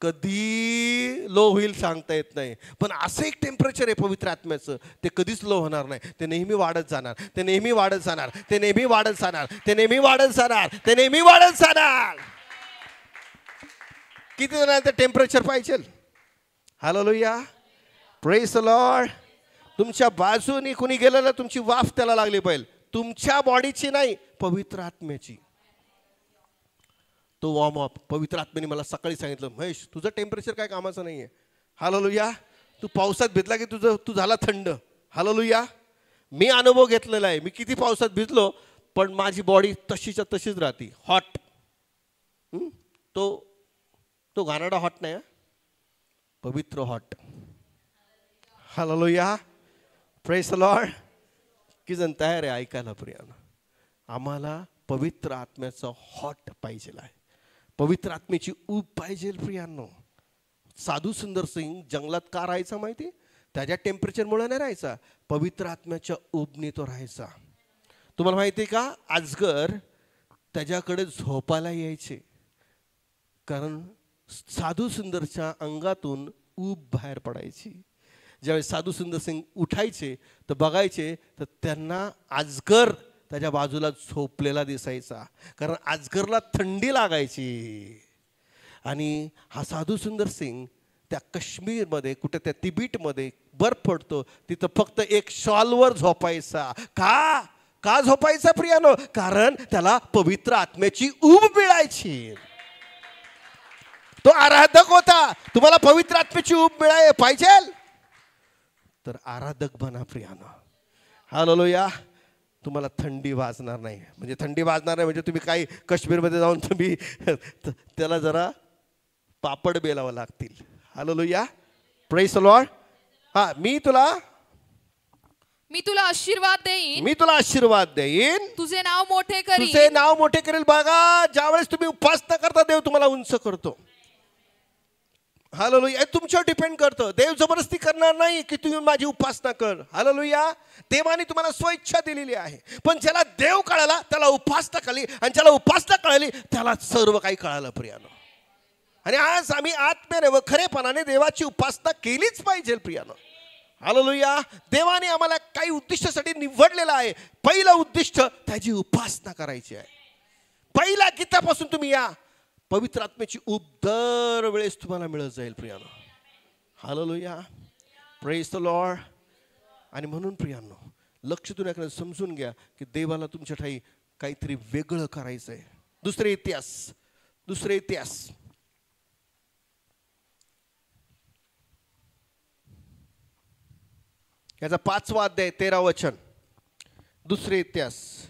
[SPEAKER 2] कधी लो होईल सांगता येत नाही. पण असं एक टेम्परेचर आहे पवित्र आत्म्याचं, ते कधीच लो होणार नाही. ते नेहमी वाढत जाणार, ते नेहमी वाढत जाणार, ते नेहमी वाढत जाणार, ते नेहमी वाढत जाणार, ते नेहमी वाढत जाणार. किती जणांचं टेम्परेचर पाहिजे? हालेलुया. Praise the Lord. तुमच्या बाजूनी कुणी गेलं ना, तुमची वाफ त्याला लागली पाहिजे. तुमच्या बॉडीची नाही, पवित्र आत्म्याची. तो वॉर्मअप पवित्र आत्म्याने मला सकाळी सांगितलं, महेश तुझं टेम्परेचर काय कामाचं नाहीये. हालेलुया. तू पावसात भिजला की तू झाला थंड. हालेलुया. मी अनुभव घेतलेला आहे. मी किती पावसात भिजलो पण माझी बॉडी तशीच्या तशीच राहते, हॉट. तो घाणेरडा हॉट नाही, पवित्र hot. Hallelujah. Praise the Lord. की जण तयार आहे ऐकायला प्रियानं? आम्हाला पवित्र आत्म्याचं हॉट पाहिजे आहे, पवित्र आत्म्याची ऊब पाहिजे प्रियांनो. साधू सुंदर सिंग जंगलात का राहायचा माहिती? त्याच्या टेम्परेचरमुळे नाही राहायचा, पवित्र आत्म्याच्या ऊबने तो राहायचा. तुम्हाला माहिती आहे का? अजगर त्याच्याकडे झोपायला यायचे, कारण साधू सुंदरच्या अंगातून ऊब बाहेर पडायची. ज्यावेळेस साधू सुंदर सिंग उठायचे तर बघायचे तर त्यांना अजगर त्याच्या बाजूला झोपलेला दिसायचा, कारण अजगरला थंडी लागायची. आणि हा साधू सुंदर सिंग त्या काश्मीरमध्ये कुठे त्या तिबेटमध्ये बर्फ पडतो तिथं फक्त एक शॉलवर झोपायचा. का झोपायचा प्रियानो? कारण त्याला पवित्र आत्म्याची ऊब मिळायची. तो आराधक होता. तुम्हाला पवित्र आत्म्याची ऊब पाहिजे तर आराधक बना प्रियानो. हालेलुया. तुम्हाला थंडी वाजणार नाही. म्हणजे थंडी वाजणार नाही म्हणजे तुम्ही काही काश्मीरमध्ये जाऊन तुम्ही त्याला जरा पापड बेलावं लागतील. हालेलुया. Praise the Lord. हा, मी तुला
[SPEAKER 1] आशीर्वाद देईन.
[SPEAKER 2] मी तुला आशीर्वाद देईन.
[SPEAKER 1] तुझे नाव मोठे करीन.
[SPEAKER 2] तुझे नाव मोठे करेल. बघा, ज्यावेळेस तुम्ही उपासना करता देव तुम्हाला उंच करतो. हालेलुया. तुमच्यावर डिपेंड करतं. देव जबरदस्ती करणार नाही की तुम्ही माझी उपासना कर. हालेलुया. देवाने तुम्हाला स्वइच्छा दिलेली आहे. पण ज्याला देव कळाला त्याला उपासना कळली, आणि ज्याला उपासना कळली त्याला सर्व काही कळालं प्रियानो. आणि आज आम्ही आत्म्याने व खरेपणाने देवाची उपासना केलीच पाहिजे प्रियानो. हालेलुया. देवाने आम्हाला काही उद्दिष्टासाठी निवडलेलं आहे. पहिलं उद्दिष्ट त्याची उपासना करायची आहे. पहिल्या गीतापासून तुम्ही या पवित्र आत्म्याची ऊब दरवेळेस तुम्हाला मिळत जाईल प्रियानो. हालेलुया. Praise the Lord. आणि म्हणून प्रियानो, लक्ष तुझ्याकडे समजून घ्या की देवाला तुमच्या ठाई काहीतरी वेगळं करायचं आहे. दुसरे इतिहास याचा 5वा अध्याय 13 वचन. दुसरे इतिहास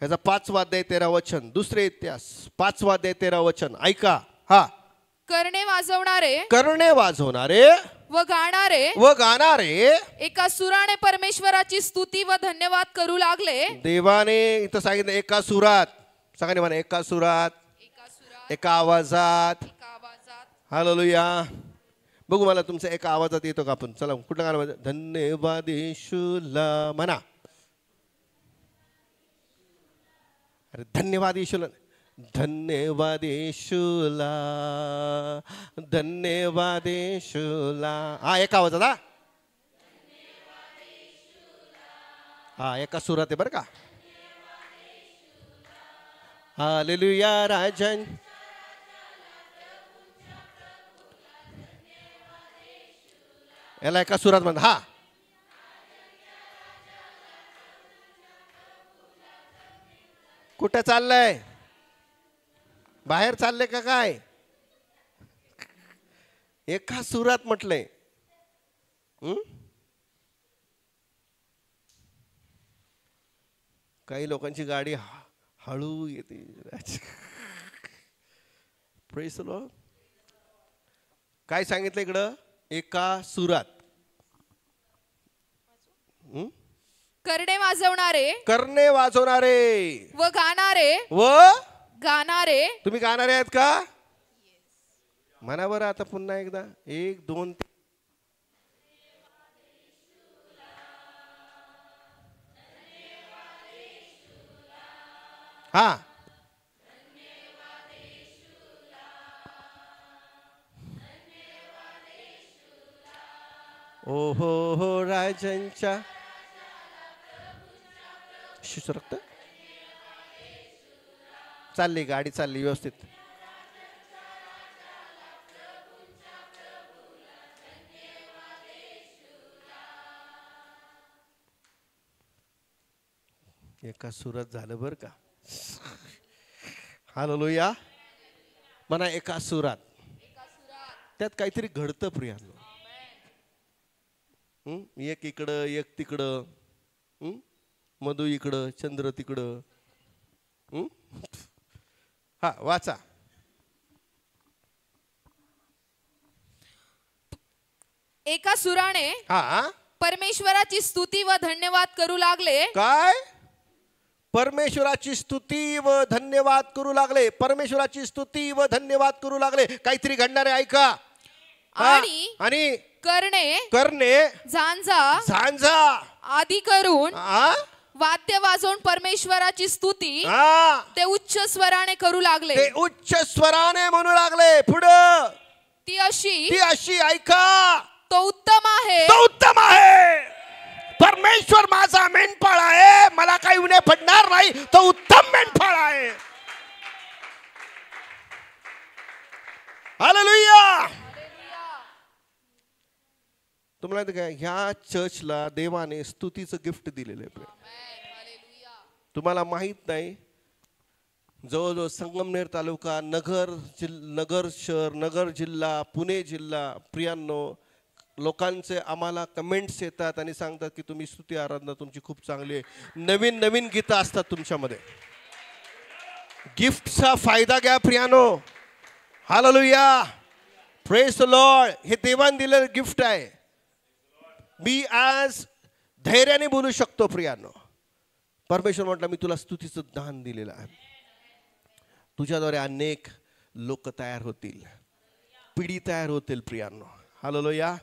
[SPEAKER 2] याचा 5वा अध्याय 13 वचन. दुसरे इतिहास 5वा अध्याय 13 वचन. ऐका. हा.
[SPEAKER 1] करणे वाजवणारे व गाणारे एका सुराने परमेश्वराची स्तुती व धन्यवाद करू लागले.
[SPEAKER 2] देवाने इथं सांगितलं एका सुरात. सांगा म्हणा, एका सुरात, एका आवाजात. हालेलुया. बघू मला तुमचा एका आवाजात येतो का? आपण चला कुठलं गाणं? धन्यवाद येशूला म्हणा. अरे धन्यवाद येशूला, धन्यवाद येशूला, धन्यवाद येशूला. हा, एका आवाजात. हा एका सुरात आहे बरं का. हालेलुया. राजन याला एका सुरात म्हणा. हा. कुठं चाललंय? बाहेर चालले का काय? एका सुरात म्हटलंय. काही लोकांची गाडी हळू येते. Praise the Lord. काय सांगितलं इकडं? एका सुरात.
[SPEAKER 1] करणे वाजवणारे,
[SPEAKER 2] करणे वाजवणारे
[SPEAKER 1] व गाणारे.
[SPEAKER 2] तुम्ही गाणारे आहेत का? म्हणा बरं आता पुन्हा एकदा. 1 2 3. हा. ओ हो राजांच्या शिशुरक्त चालली गाडी, चालली व्यवस्थित. एका सुरात झालं बर का. हालेलुया. म्हणा एका सुरात. त्यात काहीतरी घडतं प्रियांनो. एक इकडं एक तिकडं, मधु इकडं चंद्र तिकडं. हा वाचा.
[SPEAKER 1] एका सुराने
[SPEAKER 2] हा
[SPEAKER 1] परमेश्वराची स्तुती व धन्यवाद करू लागले.
[SPEAKER 2] काय? परमेश्वराची स्तुती व धन्यवाद करू लागले. परमेश्वराची स्तुती व धन्यवाद करू लागले. काहीतरी घडणार आहे ऐका. आणि करणे झांजा
[SPEAKER 1] आदी करून वाद्य वाजवून परमेश्वराची स्तुती ते उच्च स्वराने करू लागले.
[SPEAKER 2] ते उच्च स्वराने म्हणू लागले. पुढं
[SPEAKER 1] ती अशी
[SPEAKER 2] ऐका.
[SPEAKER 1] तो उत्तम आहे,
[SPEAKER 2] तो उत्तम आहे. परमेश्वर माझा मेंढपाळ आहे, मला काही उणे पडणार नाही. तो उत्तम मेंढपाळ आहे. हालेलुया. तुम्हाला काय ह्या चर्चला देवाने स्तुतीचं गिफ्ट दिलेलं आहे. तुम्हाला माहित नाही, जवळजवळ संगमनेर तालुका, नगर शहर, नगर जिल्हा, पुणे जिल्हा, प्रियांनो, लोकांचे आम्हाला कमेंट्स येतात आणि सांगतात की तुम्ही स्तुती आराधना तुमची खूप चांगली आहे. नवीन नवीन गीतं असतात तुमच्यामध्ये. गिफ्टचा फायदा घ्या प्रियानो. हालेलुया. Praise the Lord. हे देवाने दिलेलं गिफ्ट आहे. मी आज धैर्याने बोलू शकतो प्रियानो. परमेश्वर म्हटलं मी तुला स्तुतीचं दान दिलेलं आहे. तुझ्याद्वारे अनेक लोक तयार होतील, पिढी तयार होतील प्रियानो. हालेलुया.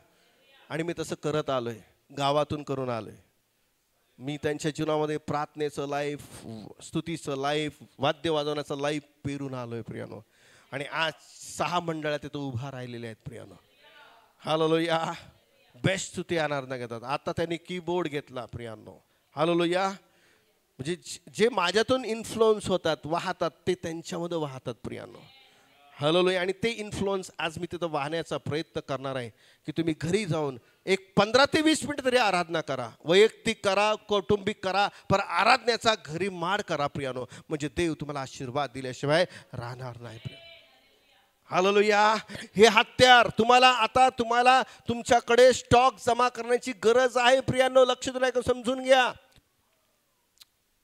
[SPEAKER 2] आणि मी तसं करत आलोय, गावातून करून आलोय. मी त्यांच्या जीवनामध्ये प्रार्थनेचं लाईफ, स्तुतीचं लाईफ, वाद्य वाजवण्याचं लाईफ पेरून आलोय प्रियानो. आणि आज 6 मंडळात तिथं उभा राहिलेले आहेत प्रियानो. हालेलुया. बेस्ट स्तुती आराधना घेतात. आता त्यांनी कीबोर्ड घेतला प्रियानो. हालेलुया. म्हणजे जे माझ्यातून इन्फ्लुअन्स होतात, वाहतात, ते त्यांच्यामध्ये वाहतात प्रियानो. हालेलुया. आणि ते इन्फ्लुअन्स आज मी तिथं वाहण्याचा प्रयत्न करणार आहे की तुम्ही घरी जाऊन एक 15 ते 20 मिनिट तरी आराधना करा. वैयक्तिक करा, कौटुंबिक करा, पण आराधनेचा घरी माड करा प्रियानो. म्हणजे देव तुम्हाला आशीर्वाद दिल्याशिवाय राहणार नाही प्रिया. हालेलुया. हे हत्यार तुम्हाला तुमच्याकडे स्टॉक जमा करण्याची गरज आहे प्रियानो. लक्ष दिलं, समजून घ्या.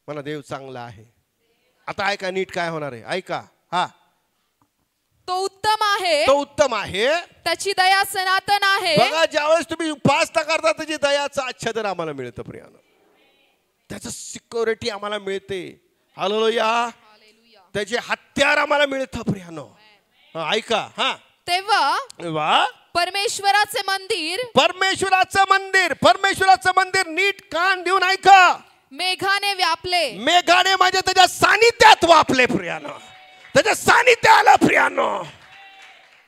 [SPEAKER 2] मला देव चांगला आहे. आता ऐका नीट काय होणार आहे. ऐका. हा.
[SPEAKER 1] तो उत्तम आहे,
[SPEAKER 2] तो उत्तम आहे,
[SPEAKER 1] त्याची दया सनातन आहे.
[SPEAKER 2] बघा, ज्यावेळेस तुम्ही उपासना करता त्याची दयाचं आच्छादन आम्हाला मिळतं प्रियानो. त्याचं सिक्युरिटी आम्हाला मिळते. हालेलुया. त्याचे हत्यार आम्हाला मिळतं प्रियानो. ऐका. हा.
[SPEAKER 1] तेव्हा परमेश्वराचं मंदिर नीट कान देऊन ऐका. मेघाने व्यापले.
[SPEAKER 2] मेघाने म्हणजे त्याच्या सानिध्यात वापले प्रियानो. त्याच्या सानिध्य आलं प्रियानो.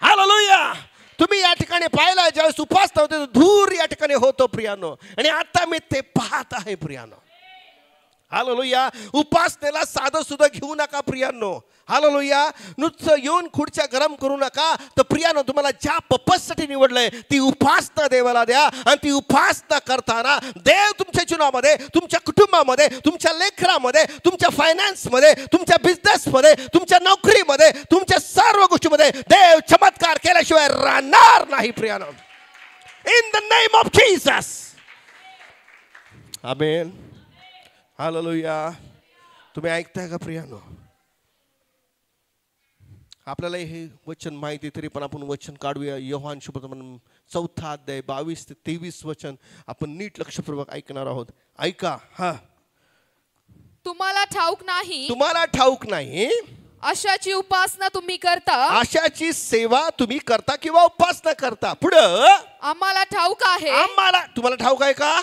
[SPEAKER 2] हालेलुया. तुम्ही या ठिकाणी पाहिलं, ज्यावेळेस उपासना होते धूर या ठिकाणी होतो प्रियानो. आणि आता मी ते पाहत आहे प्रियानो. हालेलुया. उपासनेला साधं सुद्धा घेऊ नका प्रियानो. हालेलुया. नुसतं येऊन खुर्च्या गरम करू नका. तर प्रियानो, तुम्हाला ज्या पर्पजसाठी निवडलंय ती उपासना देवाला द्या. आणि ती उपासना करताना देव तुमच्या जीवनामध्ये, तुमच्या कुटुंबामध्ये, तुमच्या लेकरामध्ये, तुमच्या फायनान्समध्ये, तुमच्या बिझनेसमध्ये, तुमच्या नोकरीमध्ये, तुमच्या सर्व गोष्टीमध्ये देव चमत्कार केल्याशिवाय राहणार नाही प्रियानो. In the name of Jesus. आमेन. हालेलुया. तुम्ही ऐकताय का प्रियानो? आपल्याला हे वचन माहिती तरी पण आपण वचन काढूया. योहान शुभवर्तमान 4 अध्याय 22 ते 23 वचन आपण नीट लक्षपूर्वक ऐकणार आहोत. ऐका. हा.
[SPEAKER 3] तुम्हाला ठाऊक नाही,
[SPEAKER 2] तुम्हाला ठाऊक नाही
[SPEAKER 3] अशाची उपासना तुम्ही करता,
[SPEAKER 2] अशाची सेवा तुम्ही करता किंवा उपासना करता. पुढं
[SPEAKER 3] आम्हाला ठाऊक आहे.
[SPEAKER 2] आम्हाला. तुम्हाला ठाऊक आहे का?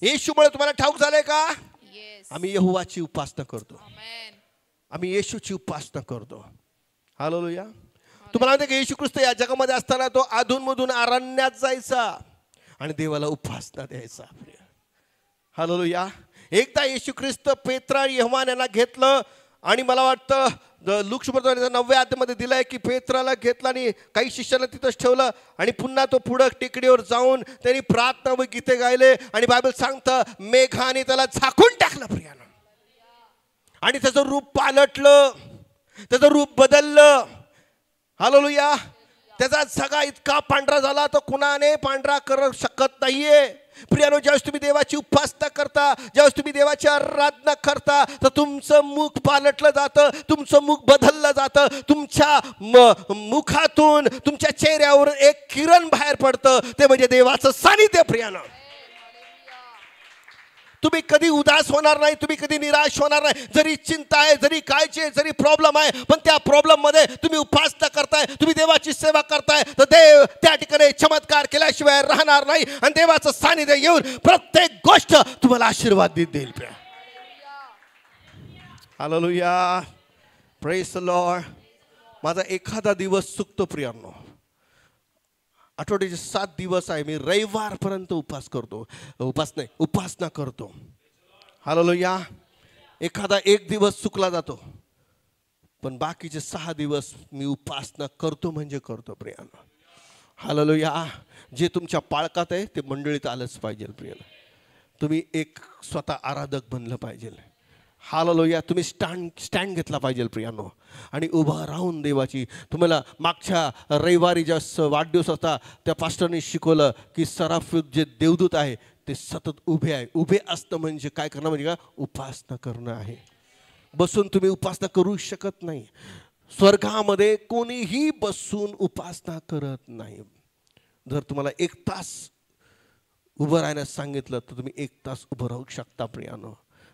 [SPEAKER 2] येशूमुळे तुम्हाला ठाऊक झालंय का? आम्ही यहोवाची उपासना करतो. आम्ही येशूची उपासना करतो. हालेलुया. तुम्हाला माहिती की येशू ख्रिस्त या जगामध्ये असताना तो अधूनमधून अरण्यात जायचा आणि देवाला उपासना द्यायचा. हालेलुया. एकदा येशू ख्रिस्त पेत्र आणि योहान यांना घेतलं आणि मला वाटतं लूक शुभवर्तमानाच्या 9व्या अध्यायामध्ये दिलंय की पेत्राला घेतलं आणि काही शिष्याला तिथंच ठेवलं आणि पुन्हा तो पुढं टेकडीवर जाऊन त्यांनी प्रार्थना व गीते गायले आणि बायबल सांगतं मेघाने त्याला झाकून टाकलं प्रियानं. आणि त्याचं रूप पालटलं, त्याचं रूप बदललं. हालेलुया. त्याचा सगळा इतका पांढरा झाला तो कुणाने पांढरा करू शकत नाहीये. प्रियानो, ज्यावेळेस तुम्ही देवाची उपासना करता, ज्यावेळेस तुम्ही देवाची आराधना करता, तर तुमचं मुख पालटलं जातं, तुमचं मुख बदललं जातं. तुमच्या मुखातून, तुमच्या चेहऱ्यावर एक किरण बाहेर पडतं, ते म्हणजे देवाचं सानिध्य. प्रियानो, तुम्ही कधी उदास होणार नाही, तुम्ही कधी निराश होणार नाही. जरी चिंता आहे, जरी काळजी आहे, जरी प्रॉब्लेम आहे, पण त्या प्रॉब्लेम मध्ये तुम्ही उपासना करताय, तुम्ही देवाची सेवा करताय, तर देव त्या ठिकाणी चमत्कार केल्याशिवाय राहणार नाही. आणि देवाचं सानिध्य येऊन प्रत्येक गोष्ट तुम्हाला आशीर्वाद देईल. हालेलुया. Praise the Lord. माझा एखादा दिवस चुकतो प्रियांनो, आठवड्याचे 7 दिवस आहे, मी रविवारपर्यंत उपासना करतो. हालेलुया. एखादा एक दिवस चुकला जातो, पण बाकीचे 6 दिवस मी उपासना करतो म्हणजे करतो प्रियानो. हालेलुया. जे तुमच्या पाळकात आहे ते मंडळीत आलंच पाहिजे प्रियानो. तुम्ही एक स्वतः आराधक बनलं पाहिजे. हालेलुया. तुम्ही स्टँड घेतला पाहिजे प्रियानो आणि उभा राहून देवाची. तुम्हाला मागच्या रविवारी ज्या वाढदिवस होता त्या पास्टरने शिकवलं की सराफीत जे देवदूत आहे ते सतत उभे आहे. उभे असतं म्हणजे काय करणं, म्हणजे का उपासना करणं आहे. बसून तुम्ही उपासना करू शकत नाही. स्वर्गामध्ये कोणीही बसून उपासना करत नाही. जर तुम्हाला 1 तास उभं राहण्यास सांगितलं तर तुम्ही 1 तास उभं राहू शकता प्रियानो,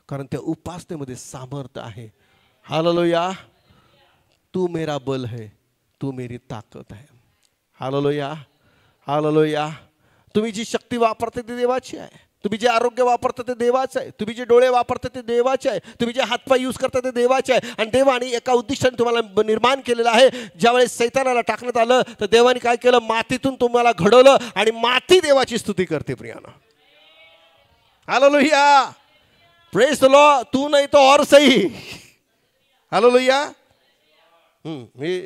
[SPEAKER 2] कारण त्या उपासनेमध्ये सामर्थ्य आहे. हालेलुया. तू मेरा बल है, तू मेरी ताकद है. हालेलुया. हालेलुया. तुम्ही जी शक्ती वापरते ती देवाची आहे. तुम्ही जे आरोग्य वापरता ते देवाचं आहे. तुम्ही जे डोळे वापरता ते देवाचे आहे. तुम्ही जे हातपाय यूज करता ते देवाचे आहे. आणि देवाने एका उद्दिष्टाने तुम्हाला निर्माण केलेलं आहे. ज्यावेळेस सैतानाला टाकण्यात आलं तर देवाने काय केलं, मातीतून तुम्हाला घडवलं आणि माती देवाची स्तुती करते प्रियाना. हालेलुया. Praise the Lord. तू नहीं तो और सही. हालेलुया. मी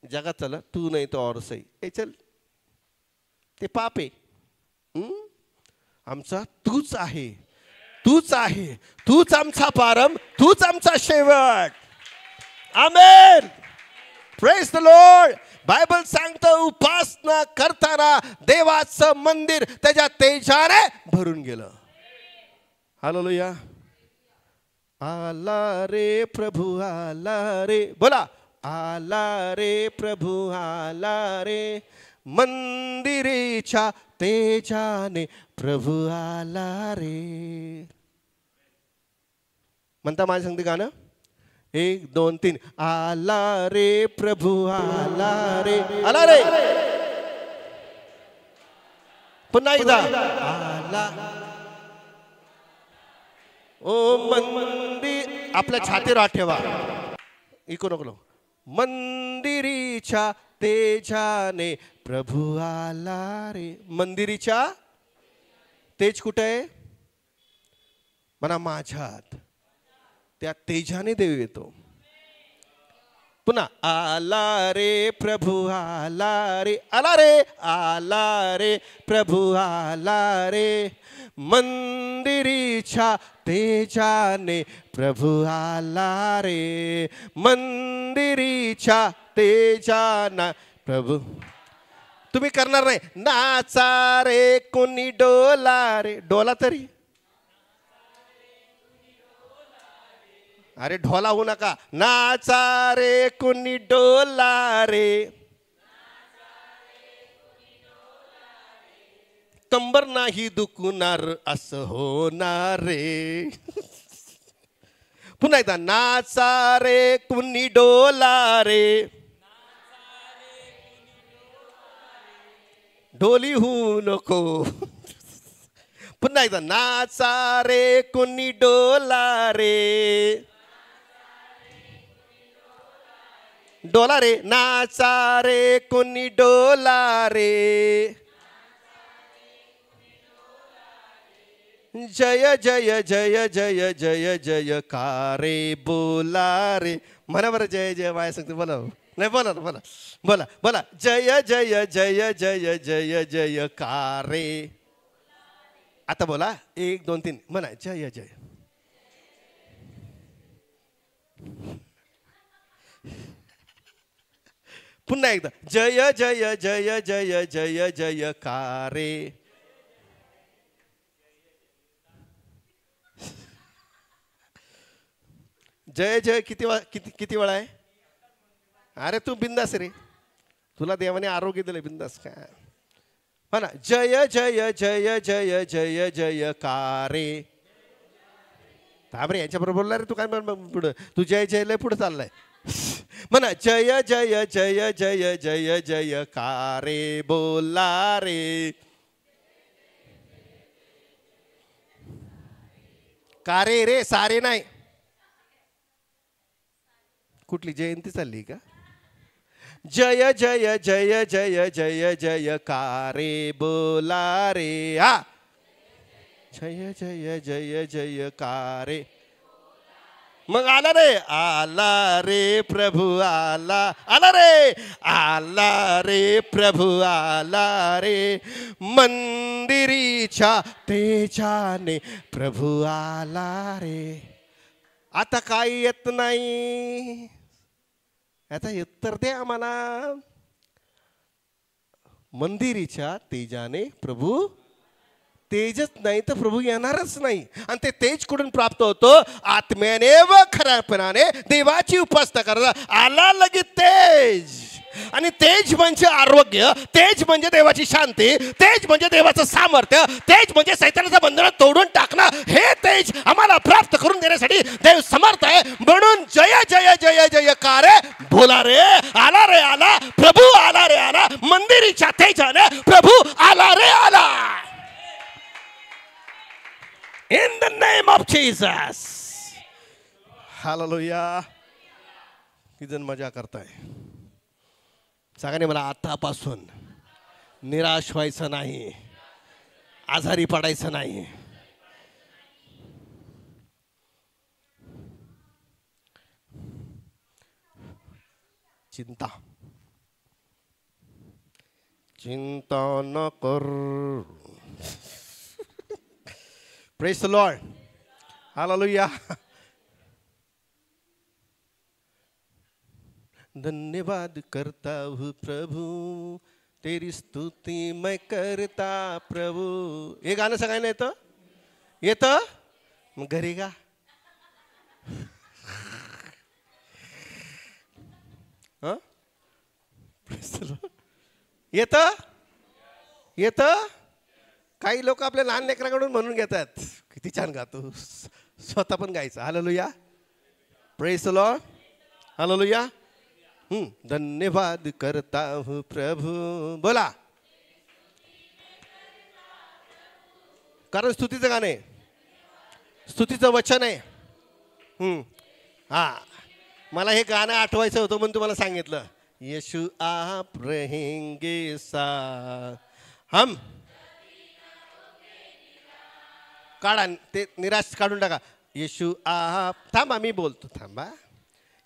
[SPEAKER 2] जगात चला, तू नहीं तो और सही. ए चल, ते पाप आहे. आमचा तूच आहे, तूच आहे, तूच आमचा प्रारंभ, तूच आमचा शेवट. आमेन. Praise the Lord. बायबल सांगतं उपासना करताना देवाचं मंदिर त्याच्या तेजाने भरून गेलं. हालेलुया. आला रे प्रभु आला रे. बोला, आला रे प्रभु आला रे, मंदिरीच्या तेजाने प्रभु आला रे. म्हणता माझ्या सांगते गाणं. 1 2 3. आला रे प्रभु आला रे. आला रे. पुन्हा एकदा. आला. ओ मंदिर. आपल्या छातीवर हात ठेवा. इको नको. मंदिरीच्या तेजाने प्रभु आला रे. मंदिरीच्या तेज कुठे आहे म्हणा, माझ्यात. त्या तेजाने देव येतो. पुन्हा आला रे प्रभू आला रे, आला रे, आला रे प्रभू आला रे, मंदिरीच्या तेजाने प्रभू आला रे, मंदिरीच्या तेजाना प्रभू. तुम्ही करणार नाही. नाचा रे कोणी डोला रे, डोला तरी. अरे ढोला होऊ नका. नाचा रे कुणी डोला रे, कंबर नाही दुखणार असं होणार रे. पुन्हा एकदा नाचा रे कुणी डोला रे, डोली होऊ नको. पुन्हा एकदा नाचा रे कुणी डोला रे, डोला रे, नाचा रे कुणी डोला रे, जय जय जय जय जय जय कारे बोला रे. म्हणा बरं जय जय. वाय सांगते बोला. नाही बोला बोला बोला बोला. जय जय जय जय जय जय कारे. आता बोला 1 2 3 म्हणा जय जय. पुन्हा एकदा जय जय जय जय जय जय कारे. जय जय किती किती वेळा आहे. अरे तू बिंदास रे, तुला देवाने आरोग्य दिलं, बिंदास काय. म्हणा जय जय जय जय जय जय कारे. थांब रे, याच्याबरोबर बोलला रे तू. काय पुढं तू जय जय लय पुढे चाललाय. म्हणा जय जय जय जय जय जय कारे बोला रे. कारे रे, सारे नाही. कुठली जयंती चालली का. जय जय जय जय जय जय कारे बोला रे. हा जय जय जय जय कारे. मग आला रे, आला रे प्रभू आला, आला रे, आला रे प्रभू आला रे, मंदिरीच्या तेजाने प्रभू आला रे. आता काही येत नाही. आता उत्तर दे आम्हाला. मंदिरीच्या तेजाने प्रभू. तेजच नाही तर प्रभू येणारच नाही. आणि ते तेज कुठून प्राप्त होतं. आत्म्याने व खऱ्यापणाने देवाची उपासना करा. आला लगेच तेज. आणि तेज म्हणजे आरोग्य, तेज म्हणजे देवाची शांती, तेज म्हणजे देवाचं सामर्थ्य, तेज म्हणजे सैतानाचं बंधन तोडून टाकणं. हे तेज आम्हाला प्राप्त करून देण्यासाठी देव समर्थ आहे. म्हणून जय जय जय जय कारे बोला रे. आला रे आला प्रभू, आला रे आला, मंदिरीच्या तेजाने प्रभू आला रे आला. In the name of Jesus. Hallelujah. किती जण मजा करताय. सांगा मला आतापासून निराश व्हायचं नाही, आजारी पडायचं नाही. चिंता चिंता न कर. Praise the Lord. Hallelujah. धन्यवाद करता हूँ प्रभु, तेरी स्तुति मैं करता प्रभु. हे गाणं सगळ्यांना येतं. येतं मग घरी गा. येतं येतं. काही लोक आपल्या लहान लेकराकडून म्हणून घेतात, किती छान गातो, स्वतः पण गायचं. हालेलुया. Praise the Lord. हालेलुया. धन्यवाद करता हूँ प्रभु. बोला. कारण स्तुतीचं गाणं आहे, स्तुतीचं वचन आहे. हा, मला हे गाणं आठवायचं होतं म्हणून तुम्हाला सांगितलं. यीशु आप रहेंगे साथ हम. काढा ते निराश काढून टाका. येशू आप. थांबा मी बोलतो. थांबा.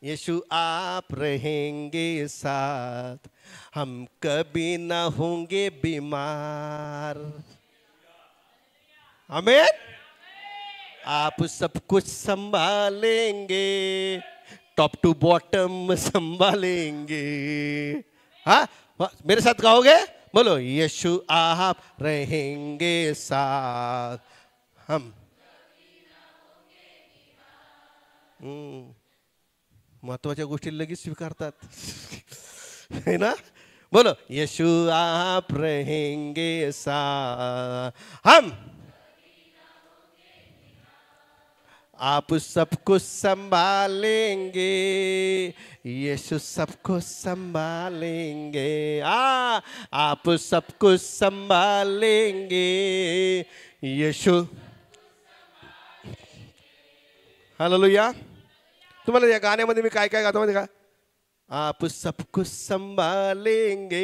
[SPEAKER 2] यीशु आप रहेंगे साथ, हम कभी ना होंगे बीमार। आमीन। आप सब कुछ संभालेंगे, टॉप टू बॉटम संभालेंगे। हाँ, मेरे साथ गाओगे? बोलो, यीशु आप रहेंगे साथ, हम। महत्वाच्या गोष्टी लगेच स्वीकारतात है ना? बोलो, यीशु आप रहेंगे साथ, हम। आप सबको संभालेंगे, यीशु सबको संभालेंगे। आप सबको संभालेंगे, यीशु। हालेलुया। तुम्हाला या गाण्यामध्ये मी काय काय गातो माहिती का? आप सबको संभालेंगे,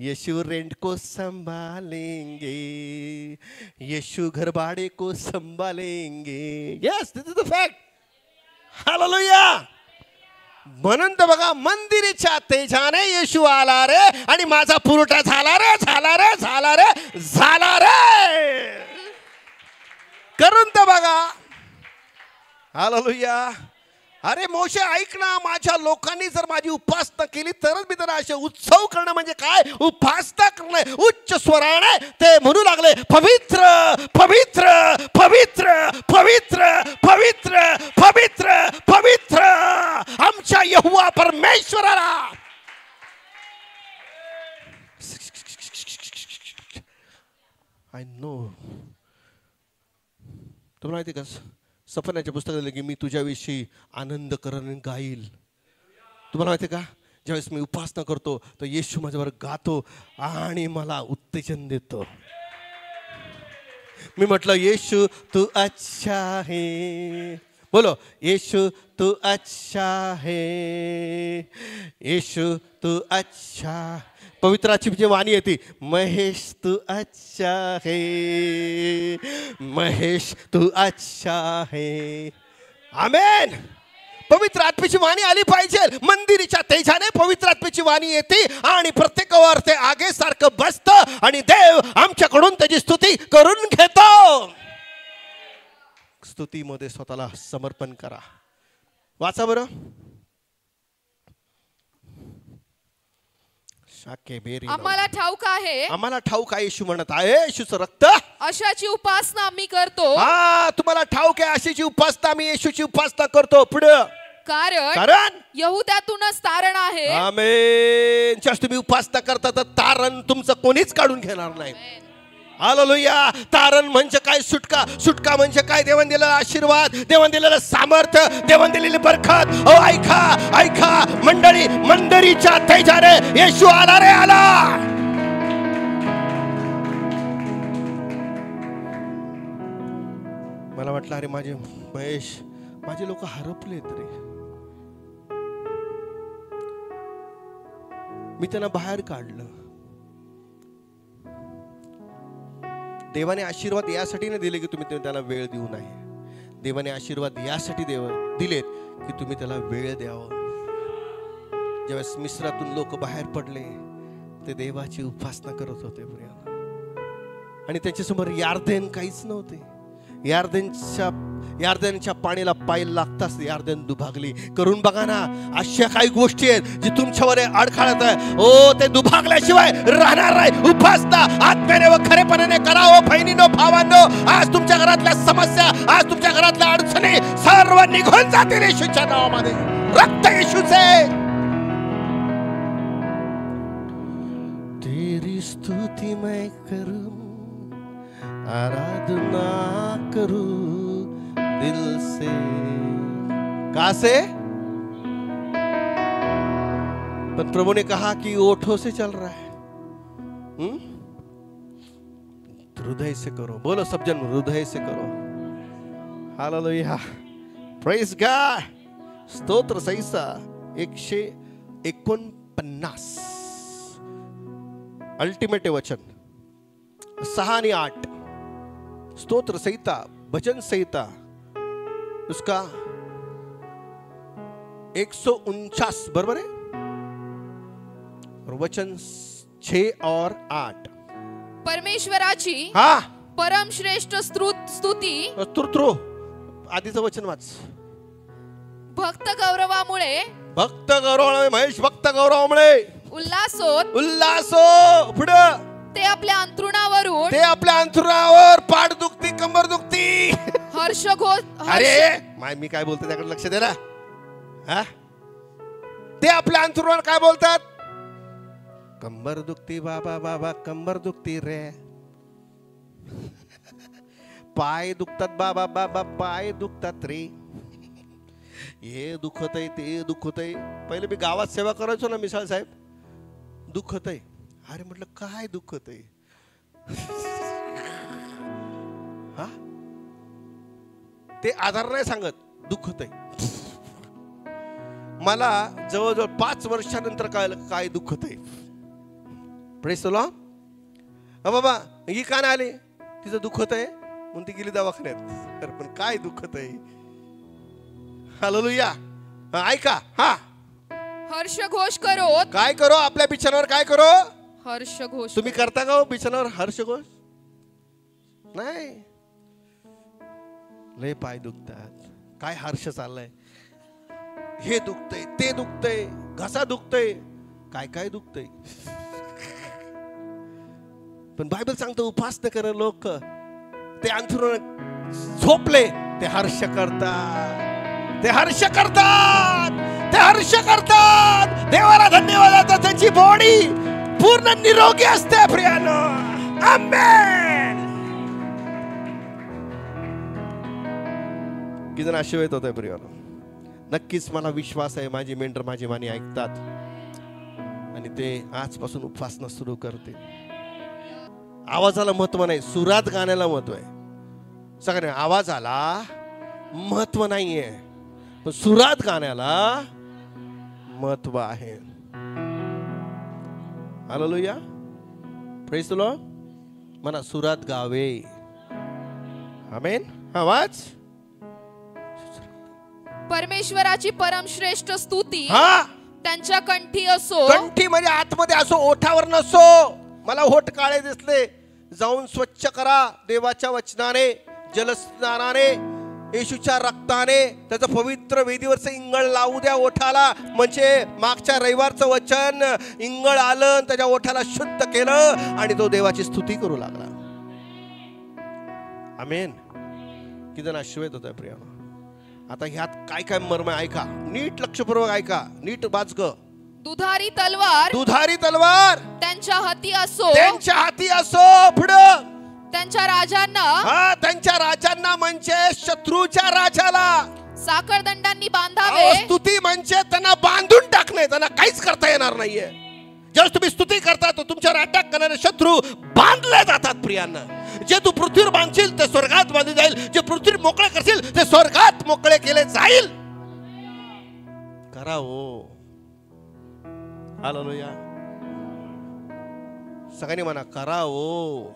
[SPEAKER 2] यीशु रेंट को संभालेंगे, यीशु घर भाड़े को संभालेंगे। Yes, this is the fact. Hallelujah. म्हणून तर बघा, मंदिराच्या तेजाने येशू आला रे आणि माझा पुरवठा झाला रे, झाला रे, झाला रे, झाला रे। करून तर बघा। हालेलुया। अरे मोशे ऐक ना, माझ्या लोकांनी जर माझी उपासना केली तरच मी त्यांना असे उत्सव करणं म्हणजे काय? उपासना करणं। उच्च स्वराने ते म्हणू लागले, पवित्र पवित्र पवित्र पवित्र पवित्र पवित्र पवित्र आमच्या यहोवा परमेश्वराला। I know. तुम्हाला माहिती का, सपनाच्या पुस्तकात की मी तुझ्याविषयी आनंद करण गाईल। तुम्हाला माहिती का, ज्यावेळेस मी उपासना करतो तर येशू माझ्यावर गातो आणि मला उत्तेजन देतो। मी म्हटलं, येशू तू अच्छा है। बोलो, येशू तू अच्छा है, येशू तू अच्छा। पवित्राची जी वाणी येते, महेश तू अच्छा है, महेश तू अच्छा है। आमेन। पवित्र आत्म्याची वाणी आली पाहिजे। मंदिराच्या तेजाने पवित्र आत्म्याची वाणी येते आणि प्रत्येकावर ते आगे सारखं बसतं आणि देव आमच्याकडून त्याची स्तुती करून घेतो। स्तुतीमध्ये स्वतःला समर्पण करा। वाचा बरं।
[SPEAKER 3] आम्हाला ठाऊक आहे,
[SPEAKER 2] आम्हाला ठाऊक आहे, येशू म्हणत आहे, येशूचं रक्त
[SPEAKER 3] अशाची उपासना आम्ही करतो।
[SPEAKER 2] तुम्हाला ठाऊक आहे, अशाची उपासना आम्ही येशूची उपासना करतो। पुढे कारण
[SPEAKER 3] यहुद्यातूनच तारण आहे।
[SPEAKER 2] आमेन। ज्यास तुम्ही उपासना करता तर तारण तुमचं कोणीच काढून घेणार नाही। हालेलुया। तारण म्हणजे काय? सुटका। सुटका म्हणजे काय? देवाने दिलेला आशीर्वाद, देवाने दिलेलं सामर्थ्य, देवाने दिलेली बरकत। ऐका ऐका मंडळी, मंदिराच्या तेजाने येशू आला रे, आला। मला वाटलं, अरे माझे महेश, माझे लोक हरपलेत रे, मी त्यांना बाहेर काढलं। देवाने आशीर्वाद यासाठी नाही दिले की तुम्ही त्याला वेळ देऊ नये। देवाने आशीर्वाद यासाठी दिलेत की तुम्ही त्याला वेळ द्यावा। ज्यावेळेस मिस्रातून लोक बाहेर पडले, ते देवाची उपासना करत होते आणि त्यांच्यासमोर यार्देन काहीच नव्हते। यार्देनच्या पाण्याला पाय लागताच यार्देन दुभागली। करून बघा ना, अशा काही गोष्टी आहेत जी तुमच्यावर अडखळत आहे। ते दुभागल्याशिवाय राहणार नाही। उपासना आत्म्याने व खरेपणाने करा। बहिणीनो, भावांनो, आज तुमच्या घरातल्या समस्या, आज तुमच्या घरातल्या अडचणी सर्व निघून जातील येशूच्या नावामध्ये। रक्त येशूचे। तेरी स्तुति मैं करूं, आराधना करूं दिल से। कहां से? पर प्रभु ने कहा कि ओठों से चल रहा है। हृदय से करो। बोलो सब जन, हृदय से करो। हालेलुया। Praise God. स्तोत्र संहिता 149 अल्टिमेट वचन 6 आणि 8। स्तोत्र संहिता, भजन संहिता, उसका 149 बरोबर आहे. वचन 6 और 8.
[SPEAKER 3] परमेश्वराची
[SPEAKER 2] हा
[SPEAKER 3] परमश्रेष्ठ स्तुती
[SPEAKER 2] स्तोत्रो. आधीचं वचन वाच.
[SPEAKER 3] भक्त गौरवामुळे
[SPEAKER 2] भक्त गौरव महेश भक्त गौरवामुळे
[SPEAKER 3] उल्लासो
[SPEAKER 2] पुढं
[SPEAKER 3] ते आपल्या अंथरुणावरून
[SPEAKER 2] ते आपल्या अंथरुणावर पाठ दुखती कंबर दुखती
[SPEAKER 3] हर्षघोष.
[SPEAKER 2] अरे मी काय बोलतो त्याकडे लक्ष दे ना. हा ते आपल्या अंथरुणावर काय बोलतात? कंबर दुखती बाबा बाबा कंबर दुखती रे. पाय दुखतात बाबा बाबा पाय दुखतात रे. हे दुखत आहे ते दुखत आहे. पहिले मी गावात सेवा करायचो ना मिसाळ साहेब. दुखत आहे. अरे म्हटलं काय दुखत आहे? हा ते आधार नाही सांगत दुखत आहे. मला जवळजवळ 5 वर्षानंतर कळलं काय दुखत आहे. Praise the Lord. बाबा ही का नाही आली? तिचं दुखत आहे म्हणून ती गेली दवाखान्यात. अरे पण काय दुखत आहे? हालेलुया. ऐका. हा
[SPEAKER 3] हर्षघोष करो.
[SPEAKER 2] काय करो? आपल्या बिछाण्यावर काय करो?
[SPEAKER 3] हर्षघोष.
[SPEAKER 2] तुम्ही करता का हो बिछाण्यावर हर्षघोष? नाही. लय पाय दुखतात. काय हर्ष चाललाय? हे दुखतय ते दुखतय घसा दुखतय काय काय दुखतय. पण बायबल सांगतो उपासना कर लोक ते अंथरुण झोपले ते हर्ष करतात. ते हर्ष करतात. ते हर्ष करतात. देवाला धन्यवाद देतात. त्यांची बॉडी पूर्ण निरोगी असते प्रियानो. आमेन. किती आशीर्वाद होतोय प्रियानो. नक्कीच मला विश्वास आहे माझी मेंटर माझी वाणी ऐकतात आणि ते आजपासून उपासना सुरू करते. आवाजाला महत्व नाही, सुरात गाण्याला महत्व आहे. सगळ्यांना आवाजाला महत्व नाहीये पण सुरात गाण्याला महत्व आहे. हालेलुया. Praise the Lord. मला सुरात गावे. आमेन. आवाज.
[SPEAKER 3] परमेश्वराची परमश्रेष्ठ स्तुती
[SPEAKER 2] हा
[SPEAKER 3] त्यांच्या कंठी असो.
[SPEAKER 2] कंठी म्हणजे आतमध्ये असो ओठावर नसो. मला ओठ काळे दिसले जाऊन स्वच्छ करा देवाच्या वचनाने जलस्नानाने येशूच्या रक्ताने. त्याचं पवित्र वेदीवरचं इंगळ लावू द्या ओठाला. म्हणजे मागच्या रविवारचं वचन इंगळ आलं त्याच्या ओठाला शुद्ध केलं आणि तो देवाची स्तुती करू लागला. आमेन. किती आशीर्वाद होतोय प्रिया. आता ह्यात काय काय मर्म ऐका. नीट लक्षपूर्वक ऐका. नीट वाच ग.
[SPEAKER 3] दुधारी तलवार
[SPEAKER 2] दुधारी तलवार
[SPEAKER 3] त्यांच्या हाती असो.
[SPEAKER 2] त्यांच्या हाती असो. पुढं
[SPEAKER 3] त्यांच्या राजांना
[SPEAKER 2] हा त्यांच्या राजांना म्हणजे शत्रूच्या राजाला
[SPEAKER 3] साखरदंडांनी बांधावे.
[SPEAKER 2] स्तुती म्हणजे त्यांना बांधून टाकणे. त्यांना काहीच करता येणार नाहीये. जेव्हा तुम्ही स्तुती करता तर तुमच्यावर अटॅक करणारे शत्रू बांधले जातात प्रियांना. जे तू पृथ्वीवर बांधशील ते स्वर्गात बांधले जाईल. जे पृथ्वी मोकळे करशील ते स्वर्गात मोकळे केले जाईल. करा हो. हालेलुया. सगळ्यांनी म्हणा करा हो.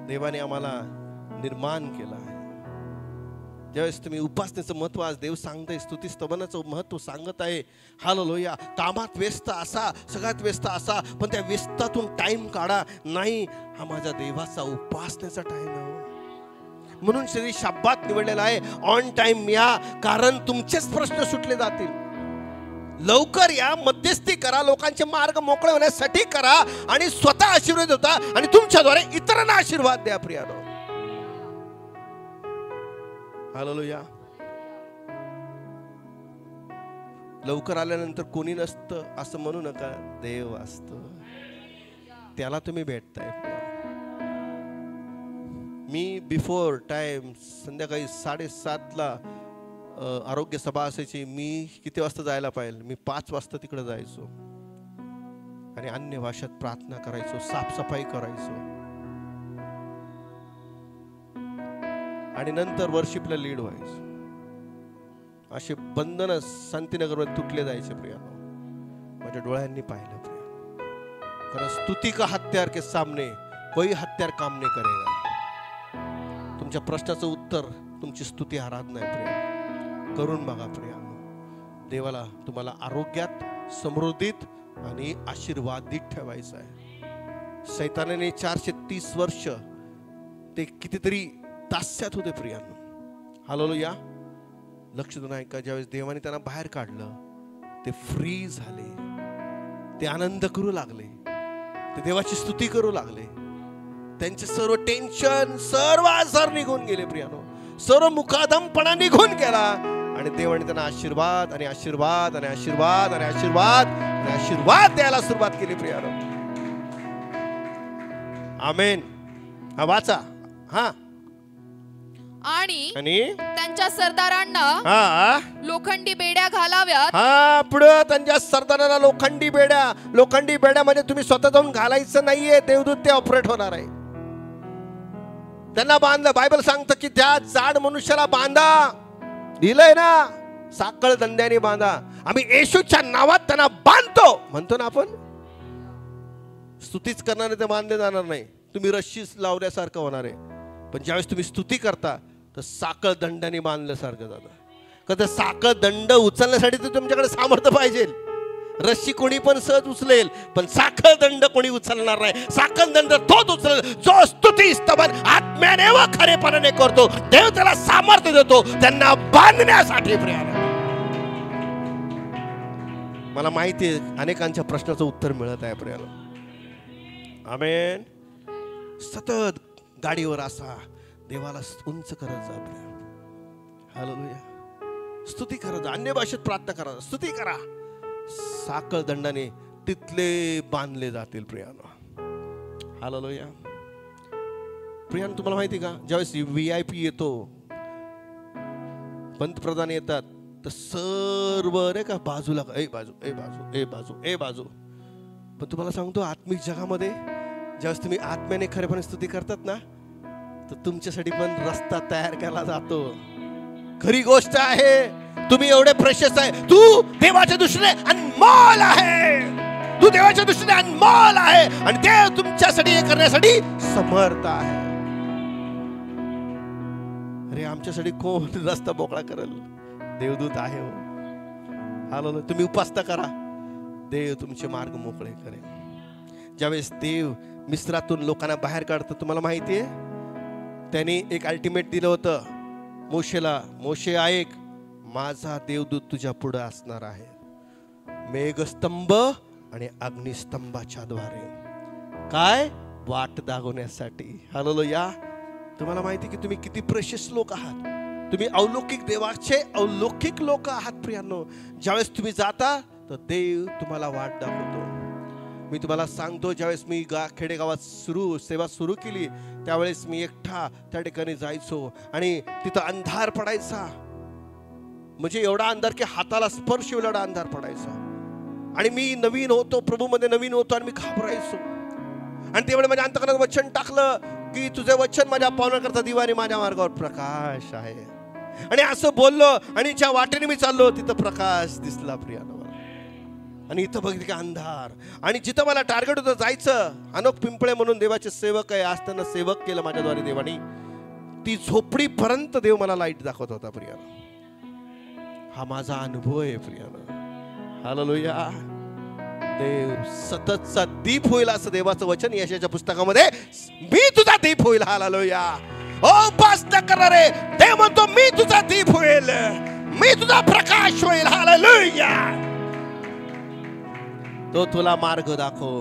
[SPEAKER 2] देवाने आम्हाला निर्माण केला आहे. ज्यावेळेस तुम्ही उपासनेचं महत्व आज देव सांगताय स्तुती स्तवनाचं महत्व सांगत आहे. हालेलुया. कामात व्यस्त असा सगळ्यात व्यस्त असा पण त्या व्यस्तातून टाइम काढा. नाही हा माझ्या देवाचा उपासनेचा टाइम आहे. म्हणून श्री शब्दात निवडलेला आहे ऑन टाइम या. कारण तुमचेच प्रश्न सुटले जातील. लवकर या. मध्यस्थी करा. लोकांचे मार्ग मोकळे होण्यासाठी करा आणि स्वतः आशीर्वाद होता आणि तुमच्याद्वारे इतरांना आशीर्वाद द्या प्रियानो. हालेलुया. लवकर आल्यानंतर कोणी नसतं असं म्हणू नका. देव असतो. त्याला तुम्ही भेटताय. मी बिफोर टाइम संध्याकाळी 7:30ला आरोग्य सभा असायची. मी किती वाजता जायला पाहिजे? मी 5 वाजता तिकडे जायचो आणि अन्य भाषेत प्रार्थना करायचो. साफसफाई करायचो आणि नंतर वर्शिपला लीड व्हायचो. असे बंधन शांतीनगरमध्ये तुटले जायचे प्रियानो. माझ्या डोळ्यांनी पाहिलं प्रिया. कारण स्तुती का हत्यार के सामने कोई हत्यार काम नाही करेगा. तुमच्या प्रश्नाचं उत्तर तुमची स्तुती आराधना आहे प्रिया. करून बघा प्रियानो. देवाला तुम्हाला आरोग्यात, समृद्धीत आणि आशीर्वादित ठेवायचं आहे. सैतानाने 430 वर्ष ते कितीतरी दास्यात होते प्रियानो. हालेलुया. लक्ष देऊन ऐका, ज्यावेळेस देवाने त्यांना बाहेर काढलं ते फ्री झाले, ते आनंद करू लागले, ते देवाची स्तुती करू लागले. त्यांचे सर्व टेन्शन, सर्व आजार निघून गेले प्रियानो. सर्व मुकादमपणा निघून गेला आणि देवाने त्यांना आशीर्वाद आणि आशीर्वाद आणि आशीर्वाद आणि आशीर्वाद आणि आशीर्वाद द्यायला सुरुवात केली प्रियानो. आमेन. हा वाचा. हा.
[SPEAKER 3] आणि
[SPEAKER 2] आणि
[SPEAKER 3] त्यांच्या सरदारांना
[SPEAKER 2] हा
[SPEAKER 3] लोखंडी बेड्या घालाव्यात.
[SPEAKER 2] हा. पुढे त्यांच्या सरदाराला लोखंडी बेड्या. लोखंडी बेड्या म्हणजे तुम्ही स्वतः जाऊन घालायचं नाहीये, देवदूत ते ऑपरेट होणार आहे. त्यांना बांधलं. बायबल सांगतं की त्या जाड मनुष्याला बांधा. दिलंय ना, साखळ दंड्याने बांधा. आम्ही येशूच्या नावात त्यांना बांधतो म्हणतो ना आपण. स्तुतीच करणारे ते बांधले जाणार नाही, तुम्ही रश्शी लावल्यासारखं होणार आहे. पण ज्यावेळेस तुम्ही स्तुती करता तर साखळ दंडाने बांधल्यासारखं जातं. का तर साखळ दंड उचलण्यासाठी तर तुमच्याकडे सामर्थ्य पाहिजे. रस्सी कोणी पण सहज उचलेल, पण साखळ दंड कोणी उचलणार नाही. साखळ दंड तोच उचलेल जो स्तुती स्तवन आत्म्याने व खरेपणाने करतो. देव त्याला सामर्थ्य देतो त्यांना बांधण्यासाठी. मला माहिती आहे अनेकांच्या प्रश्नाचं उत्तर मिळत आहे प्रियाला. आमेन. सतत गाडीवर असा देवाला उंच करत जा प्रिया. हालेलुया. स्तुती करत जा, अन्य भाषेत प्रार्थना करा, स्तुती करा. साखळ दंडाने तिथले बांधले जातील प्रियानो. हालेलुया. प्रियानो, तुम्हाला माहिती का, ज्यावेळेस VIP येतो, पंतप्रधान येतात, तर सर्व रे का बाजूला ए बाजू ए बाजू ए बाजू ए बाजू. पण तुम्हाला सांगतो आत्मिक जगामध्ये ज्यावेळेस तुम्ही आत्म्याने खरेपणे स्तुती करतात ना, तर तुमच्यासाठी पण रस्ता तयार केला जातो. खरी गोष्ट आहे, तुम्ही एवढे प्रेशियस आहे. तू देवाच्या दृष्टीने अनमोल आहे. तू देवाच्या दृष्टीने अनमोल आहे आणि देव तुमच्यासाठी हे करण्यासाठी समर्थ आहे. अरे आमच्यासाठी कोण रस्ता मोकळा करेल? देवदूत आहे हो. हालेलुया. तुम्ही उपासना करा, देव तुमचे मार्ग मोकळे करेल. ज्यावेळेस देव मिस्रातून लोकांना बाहेर काढतं, तुम्हाला माहिती आहे त्यांनी एक अल्टिमेट दिलं होतं मोशेला. मोशे ऐक, माझा देवदूत तुझ्या पुढे असणार आहे, मेघस्तंभ आणि अग्निस्तंभाच्या द्वारे. काय? वाट दाखवण्यासाठी. हालेलुया. तुम्हाला माहिती की तुम्ही किती प्रेशियस लोक आहात. तुम्ही अलौकिक देवाचे अलौकिक लोक आहात प्रियांनो. ज्यावेळेस तुम्ही जाता तर देव तुम्हाला वाट दाखवतो. मी तुम्हाला सांगतो, ज्यावेळेस मी खेडेगावात सेवा सुरू केली त्यावेळेस मी एकटा त्या ठिकाणी जायचो आणि तिथं अंधार पडायचा. म्हणजे एवढा अंधार की हाताला स्पर्श एवढा अंधार पडायचा. आणि मी नवीन होतो, प्रभूमध्ये नवीन होतो आणि मी घाबरायचो. आणि त्यावेळी माझ्या अंतःकरणात वचन टाकलं की तुझे वचन माझ्या पावनाकरता दिवा आणि माझ्या मार्गावर प्रकाश आहे. आणि असं बोललो आणि ज्या वाटेने मी चाललो तिथं प्रकाश दिसला प्रियानो. आणि इथं बघितलं की अंधार. आणि जिथं मला टार्गेट होतं जायचं, अनोख पिंपळे म्हणून देवाचे सेवक आहे, आज त्यांना सेवक केलं माझ्याद्वारे देवानी. ती झोपडीपर्यंत देव मला लाईट दाखवत होता प्रियानो. हा माझा अनुभव आहे प्रियानो. हालेलुया. देव सततचा दीप होईल असं देवाचं वचन यशाच्या पुस्तकामध्ये, मी तुझा दीप होईल. हालेलुया. ओ उपासना करणारे, देव म्हणतो मी तुझा दीप होईल, मी तुझा प्रकाश होईल. हालेलुया. तो तुला मार्ग दाखव.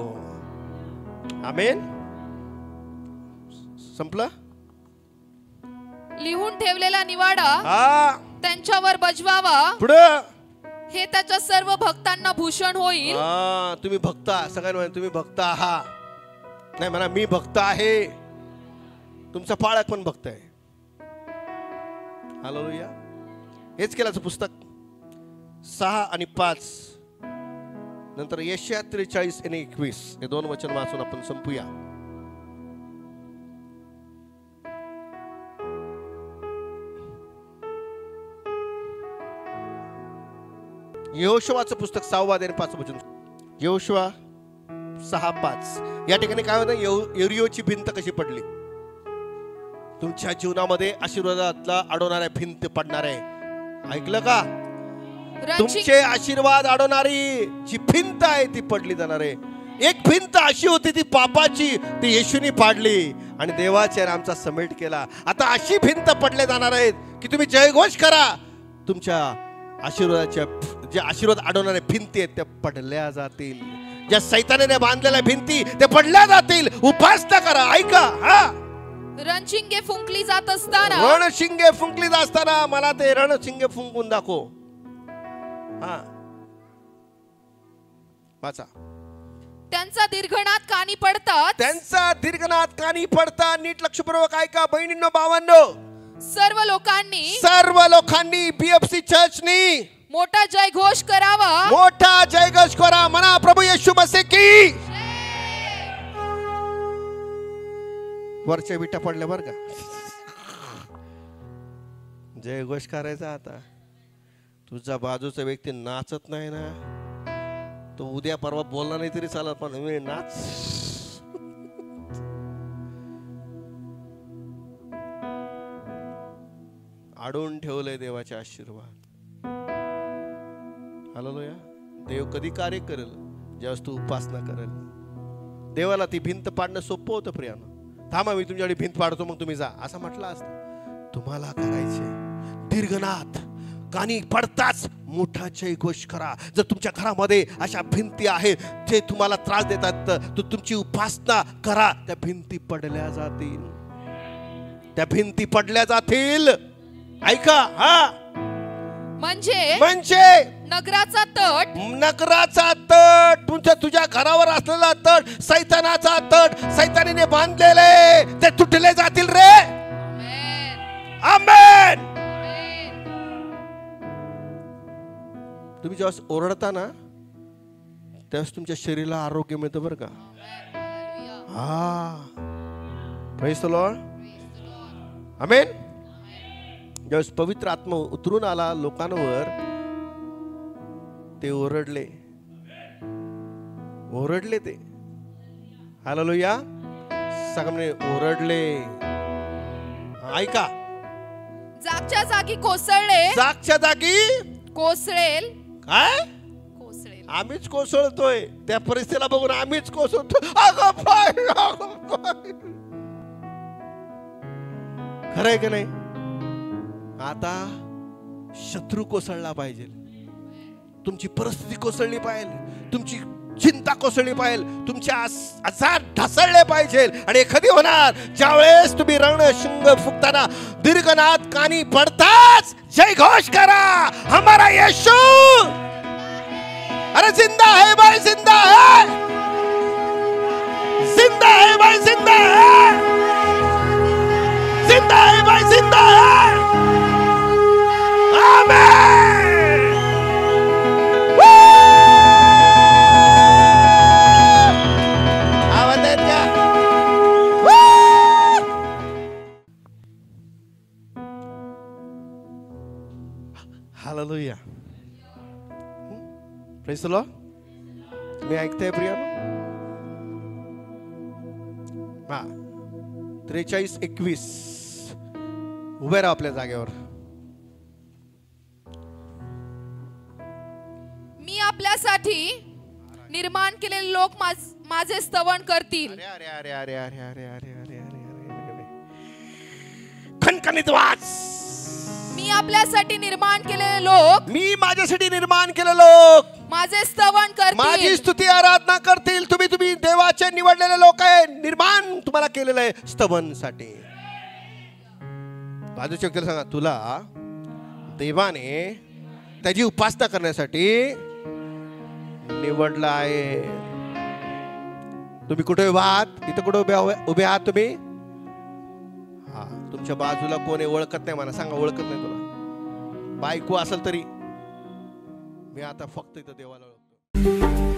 [SPEAKER 2] आमेन. संपलं.
[SPEAKER 3] लिहून ठेवलेला निवाडा त्यांच्यावर बजवावा,
[SPEAKER 2] पुढं
[SPEAKER 3] हे त्याच्या सर्व भक्तांना भूषण होईल.
[SPEAKER 2] तुम्ही भक्त, सगळ्यांना तुम्ही भक्त आहात. नाही म्हणा मी भक्त आहे, तुमचा पाळक पण भक्त आहे. हालेलुया. हेच केल्याचं पुस्तक 6 आणि 5 नंतर यशाया 43 आणि 21 हे 2 वचन वाचून आपण संपूया. यहोशुवाचं पुस्तक 6 आणि 5 वचन. यहोशुवा 6:5 या ठिकाणी काय होतं? यरीहोची भिंत कशी पडली. तुमच्या जीवनामध्ये आशीर्वादातला अडवणाऱ्या भिंत पडणार आहे. ऐकलं का?
[SPEAKER 3] रंचिंग
[SPEAKER 2] तुमचे आशीर्वाद अडवणारी जी भिंत आहे ती पडली जाणार आहे. एक भिंत अशी होती ती पापाची, ती येशूनी पाडली आणि देवाच्या नामचा समेट केला. आता अशी भिंत पडले जाणार आहेत की तुम्ही जयघोष करा. तुमच्या आशीर्वादाच्या जे आशीर्वाद अडवणाऱ्या भिंती आहेत त्या पडल्या जातील. ज्या सैतानाने बांधलेल्या भिंती त्या पडल्या जातील. उपासना करा. ऐका, हा
[SPEAKER 3] रणशिंगे फुंकली जात असताना,
[SPEAKER 2] रणशिंगे फुंकली जात असताना मला ते रणशिंगे फुंकून दाखव. हा वाचा.
[SPEAKER 3] त्यांचा दीर्घनाद कानी पडतात,
[SPEAKER 2] त्यांचा दीर्घनाद कानी पडता. नीट लक्षपूर्वक ऐका बहिणींनो, भावांनो,
[SPEAKER 3] सर्व लोकांनी
[SPEAKER 2] बीएफसी चर्चनी
[SPEAKER 3] मोठा जयघोष करावा.
[SPEAKER 2] मोठा जयघोष करा. म्हणा प्रभू येशू मसीह की. वरच्या विटा पडल्या बर का. जयघोष करायचा. आता तुझा बाजूचा व्यक्ती नाचत नाही ना, तो उद्या परवा बोलला नाही तरी चालत, पण नाच. अडवून ठेवलंय देवाचे आशीर्वाद. हालेलुया. देव कधी कार्य करेल? ज्यावेळेस तू उपासना करेल. देवाला ती भिंत पाडणं सोपं होतं प्रियानं. थांबा मी तुमच्याकडे भिंत पाडतो मग तुम्ही जा असं म्हटलं असतं. तुम्हाला करायचे दीर्घनाद कानी पडताच मोठा जयघोष करा. जर तुमच्या घरामध्ये अशा भिंती आहेत जे तुम्हाला त्रास देतात तर तुमची उपासना करा. त्या भिंती पडल्या जातील. त्या भिंती पडल्या जातील. ऐका, हा
[SPEAKER 3] म्हणजे नगराचा
[SPEAKER 2] तट, तुझ्या घरावर असलेला तट, सैतानाचा तट, सैतानीने बांधलेले ते तुटले जातील रे. आमेन. तुम्ही जेव्हा ओरडता ना त्यावेळेस तुमच्या शरीराला आरोग्य मिळतं बरं का. हा प्रेज द लॉर्ड. आमेन. ज्यावेळेस पवित्र आत्मा उतरून आला लोकांवर ते ओरडले ते. हालेलुया. सगळे ओरडले. ऐका,
[SPEAKER 3] जागच्या जागी कोसळले.
[SPEAKER 2] जागच्या जागी
[SPEAKER 3] कोसळेल.
[SPEAKER 2] काय?
[SPEAKER 3] कोसळेल.
[SPEAKER 2] आम्हीच कोसळतोय. त्या परिस्थितीला बघून आम्हीच कोसळतोय. अगं पाय, खरंय की नाही? आता शत्रू कोसळला पाहिजे. तुमची परिस्थिती कोसळली पाहिजे. तुमची चिंता कोसळली पाहिजे. तुमचे आजार ढासळले पाहिजे. आणि हे कधी होणार? ज्यावेळेस तुम्ही रणशिंग फुंकताना दीर्घनाद कानी पडताच जयघोष करा. हमारा येशू अरे जिंदा है भाई, जिंदा है, जिंदा है भाई, जिंदा है, जिंदा है भाई, जिंदा है. आमेन. आवाज येत का? हालेलुया. Praise the Lord. तुम्ही ऐकताय प्रिया? 43:21 उभे राहा आपल्या जागेवर.
[SPEAKER 3] मी आपल्यासाठी निर्माण केलेले लोक माझे स्तवन करतील.
[SPEAKER 2] अरे अरे अरे अरे अरे अरे अरे अरे खणखणीत वाच.
[SPEAKER 3] मी आपल्यासाठी निर्माण केलेले लोक,
[SPEAKER 2] मी माझ्यासाठी निर्माण केलेले लोक
[SPEAKER 3] माझे स्तवन करतील.
[SPEAKER 2] माझी स्तुती आराधना करतील. तुम्ही देवाचे निवडलेले लोक आहे. निर्माण तुम्हाला केलेलं आहे स्तवनसाठी. बाजूच्या व्यक्तीला सांगा, तुला देवाने त्याची उपासना करण्यासाठी निवडलं आहे. तुम्ही कुठे उभे आहात? इथं कुठे उभे आहात तुम्ही? हा, तुमच्या बाजूला कोणी ओळखत नाही मला सांगा. ओळखत नाही तुला? बायको असेल तरी मी आता फक्त इथं देवाला ओळखतो.